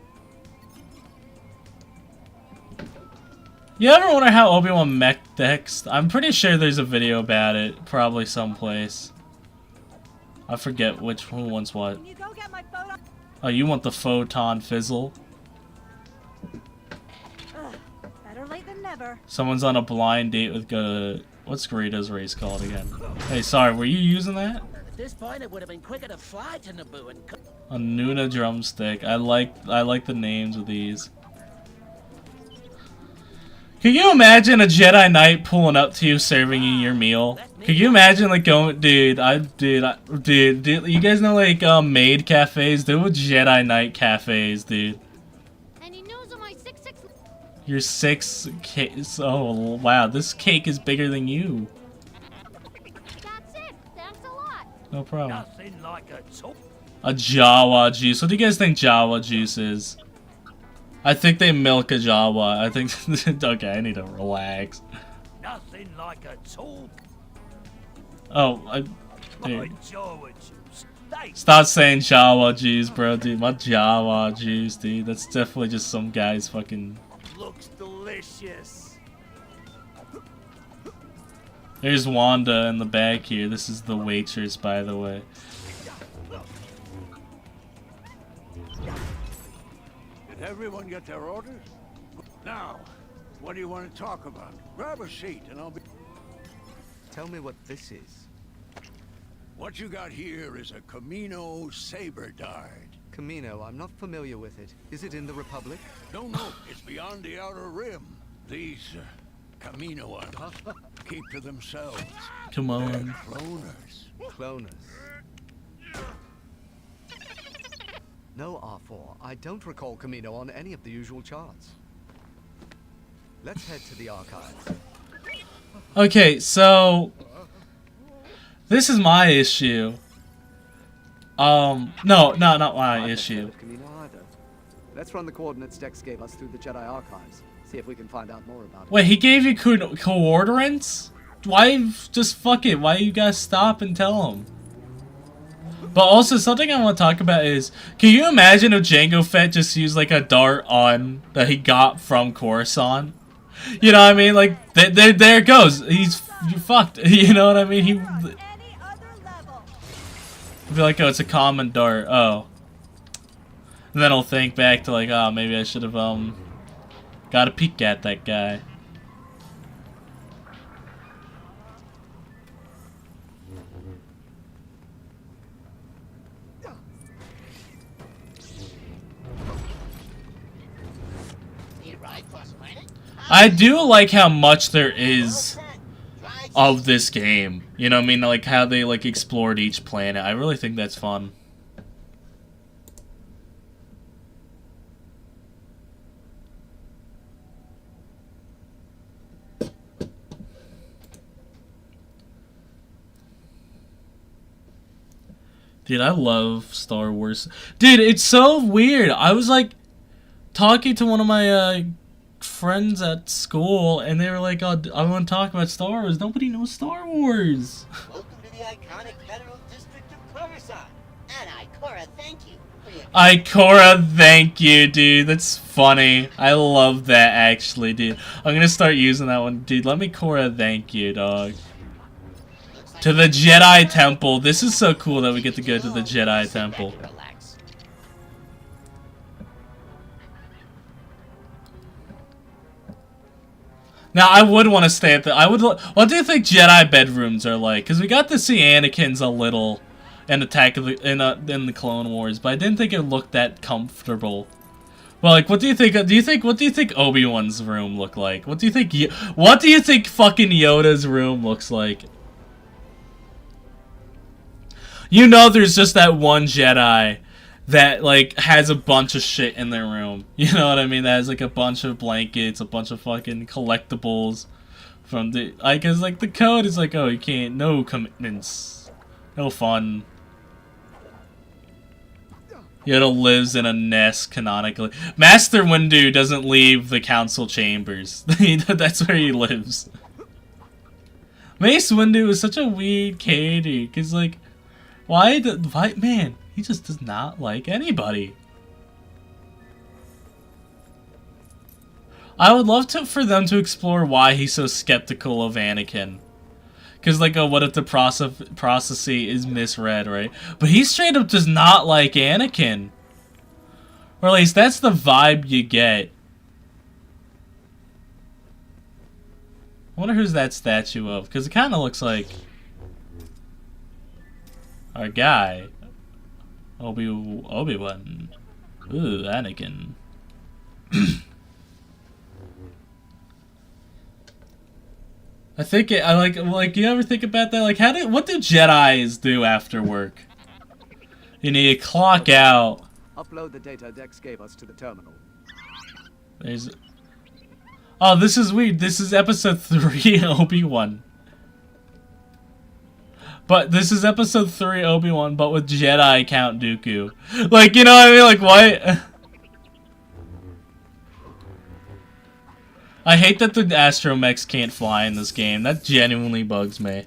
[SPEAKER 2] You ever wonder how Obi-Wan mech Dex? I'm pretty sure there's a video about it, probably someplace. I forget who wants what. Oh, you want the photon fizzle?
[SPEAKER 3] Better late than never.
[SPEAKER 2] Someone's on a blind date with what's Garrido's race called again? Hey, sorry, were you using that?
[SPEAKER 16] At this point, it would have been quicker to fly to Naboo and.
[SPEAKER 2] A Nuna drumstick. I like the names of these. Could you imagine a Jedi Knight pulling up to you, serving you your meal? Could you imagine, like, going, dude, you guys know, like, maid cafes? There were Jedi Knight cafes, dude.
[SPEAKER 3] And he knows on my 6'6".
[SPEAKER 2] Your 6 cakes. Oh, wow, this cake is bigger than you.
[SPEAKER 3] That's it. Thanks a lot.
[SPEAKER 2] No problem.
[SPEAKER 16] Nothing like
[SPEAKER 2] A Jawa juice. What do you guys think Jawa juice is? I think they milk a Jawa. I think. Okay, I need to relax.
[SPEAKER 16] Nothing like a talk.
[SPEAKER 2] Oh, dude. Stop saying Jawa juice, bro, dude. My Jawa juice, dude. That's definitely just some guy's fucking.
[SPEAKER 16] Looks delicious.
[SPEAKER 2] There's Wanda in the back here. This is the waitress, by the way.
[SPEAKER 8] Did everyone get their orders? Now, what do you want to talk about? Grab a seat and I'll be...
[SPEAKER 4] Tell me what this is.
[SPEAKER 8] What you got here is a Camino saber dart.
[SPEAKER 4] Camino, I'm not familiar with it. Is it in the Republic?
[SPEAKER 8] No, it's beyond the Outer Rim. These Caminoans keep to themselves.
[SPEAKER 2] Come on.
[SPEAKER 8] They're cloners.
[SPEAKER 4] Cloners. No, R4. I don't recall Camino on any of the usual charts. Let's head to the archives.
[SPEAKER 2] Okay, so this is my issue. No, not my issue.
[SPEAKER 4] Camino either. Let's run the coordinates Dex gave us through the Jedi archives. See if we can find out more about it.
[SPEAKER 2] Wait, he gave you coordinates? Why just fuck it? Why you guys stop and tell him? But also, something I want to talk about is, can you imagine if Jango Fett just used like a dart on that he got from Coruscant? You know what I mean? Like, there it goes. You fucked. You know what I mean? He. Be like, oh, it's a common dart. Oh. And then I'll think back to like, oh, maybe I should have got a peek at that guy. I do like how much there is of this game. You know what I mean? Like how they like explored each planet. I really think that's fun. Dude, I love Star Wars. Dude, it's so weird. I was like talking to one of my friends at school, and they were like, "Oh, I want to talk about Star Wars." Nobody knows Star Wars.
[SPEAKER 17] Welcome to the iconic Federal District of Coruscant. And Ikora, thank you.
[SPEAKER 2] Ikora, thank you, dude. That's funny. I love that, actually, dude. I'm gonna start using that one. Dude, let me Cora thank you, dog. To the Jedi Temple. This is so cool that we get to go to the Jedi Temple. Now, I would want to stay at the... what do you think Jedi bedrooms are like? Because we got to see Anakin's a little in Attack of the... in the Clone Wars, but I didn't think it looked that comfortable. Well, like, what do you think... what do you think Obi-Wan's room looked like? What do you think... what do you think fucking Yoda's room looks like? You know there's just that one Jedi that, like, has a bunch of shit in their room. You know what I mean? That has, like, a bunch of blankets, a bunch of fucking collectibles from the... like, cause, like, the code is like, oh, you can't... no commitments. No fun. Yoda lives in a nest, canonically. Master Windu doesn't leave the council chambers. That's where he lives. Mace Windu is such a weird character, because, like... Why, man, he just does not like anybody. I would love for them to explore why he's so skeptical of Anakin. Because, like, oh, what if the prophecy is misread, right? But he straight up does not like Anakin. Or at least that's the vibe you get. I wonder who's that statue of, because it kind of looks like... our guy, Obi-Wan. Ooh, Anakin. I think I like. You ever think about that? Like, what do Jedis do after work? You need to clock out.
[SPEAKER 4] Upload the data Dex gave us to the terminal.
[SPEAKER 2] There's. Oh, this is weird. This is episode 3, Obi-Wan. But this is episode 3 Obi-Wan, but with Jedi Count Dooku. Like, you know what I mean? Like, why? I hate that the astromechs can't fly in this game. That genuinely bugs me.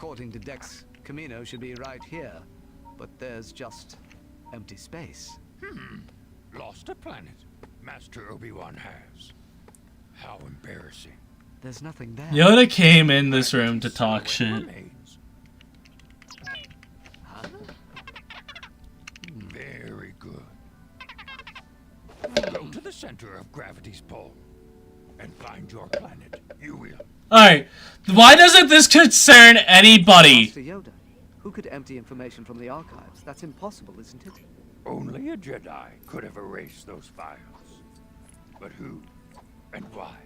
[SPEAKER 4] According to Dex, Camino should be right here, but there's just empty space.
[SPEAKER 6] Lost a planet. Master Obi-Wan has. How embarrassing.
[SPEAKER 4] There's nothing there.
[SPEAKER 2] Yoda came in this room to talk shit.
[SPEAKER 6] Very good. Go to the center of gravity's pull and find your planet. You will.
[SPEAKER 2] Alright, why doesn't this concern anybody?
[SPEAKER 4] Master Yoda, who could empty information from the archives? That's impossible, isn't it?
[SPEAKER 6] Only a Jedi could have erased those files. But who and why?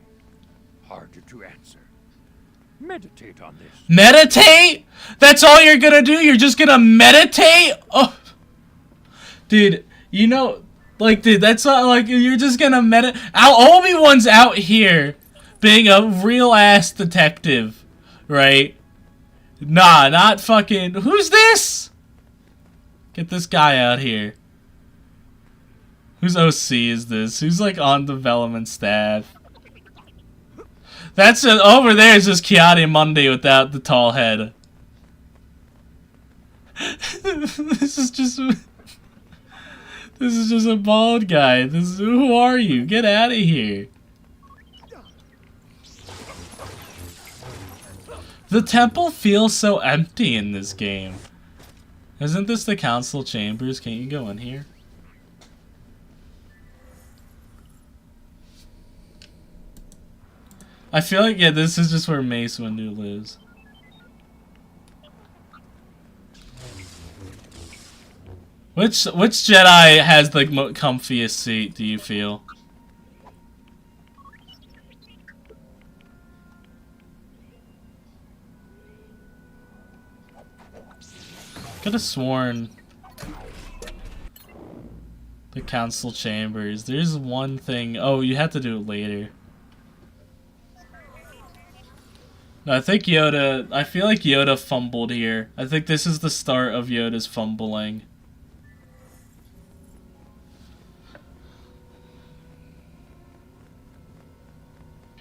[SPEAKER 6] Harder to answer. Meditate on this.
[SPEAKER 2] Meditate? That's all you're gonna do? You're just gonna meditate? Oh, dude, you know, like, dude, that's not like you're just gonna meditate. Obi-Wan's out here being a real ass detective, right? Nah, not fucking. Who's this? Get this guy out here. Whose OC is this? Who's like on development staff? That's over there is just Ki-Adi-Mundi without the tall head. This is just a bald guy. Who are you? Get out of here. The temple feels so empty in this game. Isn't this the council chambers? Can't you go in here? I feel like, yeah, this is just where Mace Windu lives. Which Jedi has the comfiest seat, do you feel? Could have sworn the council chambers. There's one thing. Oh, you have to do it later. No, I think Yoda. I feel like Yoda fumbled here. I think this is the start of Yoda's fumbling.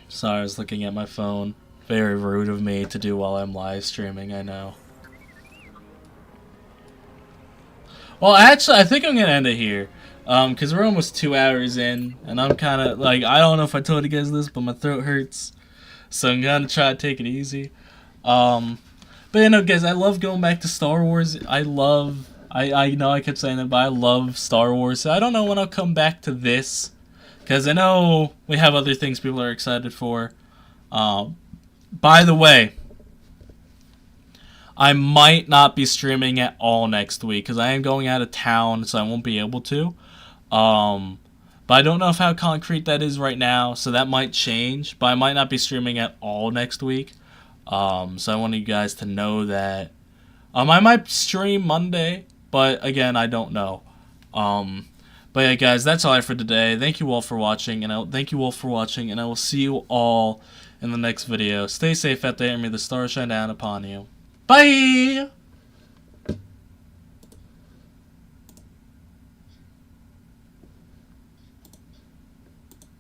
[SPEAKER 2] Sorry, I was looking at my phone. Very rude of me to do while I'm live streaming, I know. Well, actually, I think I'm gonna end it here. Because we're almost 2 hours in, and I'm kind of, like, I don't know if I told you guys this, but my throat hurts. So I'm gonna try to take it easy. But you know, guys, I love going back to Star Wars. I know I kept saying that, but I love Star Wars. So I don't know when I'll come back to this, because I know we have other things people are excited for. By the way, I might not be streaming at all next week, because I am going out of town, so I won't be able to. But I don't know how concrete that is right now, so that might change. But I might not be streaming at all next week. So I want you guys to know that. I might stream Monday, but again, I don't know. But yeah, guys, that's all I have for today. Thank you all for watching, and I will see you all in the next video. Stay safe out there, and may the stars shine down upon you. Bye!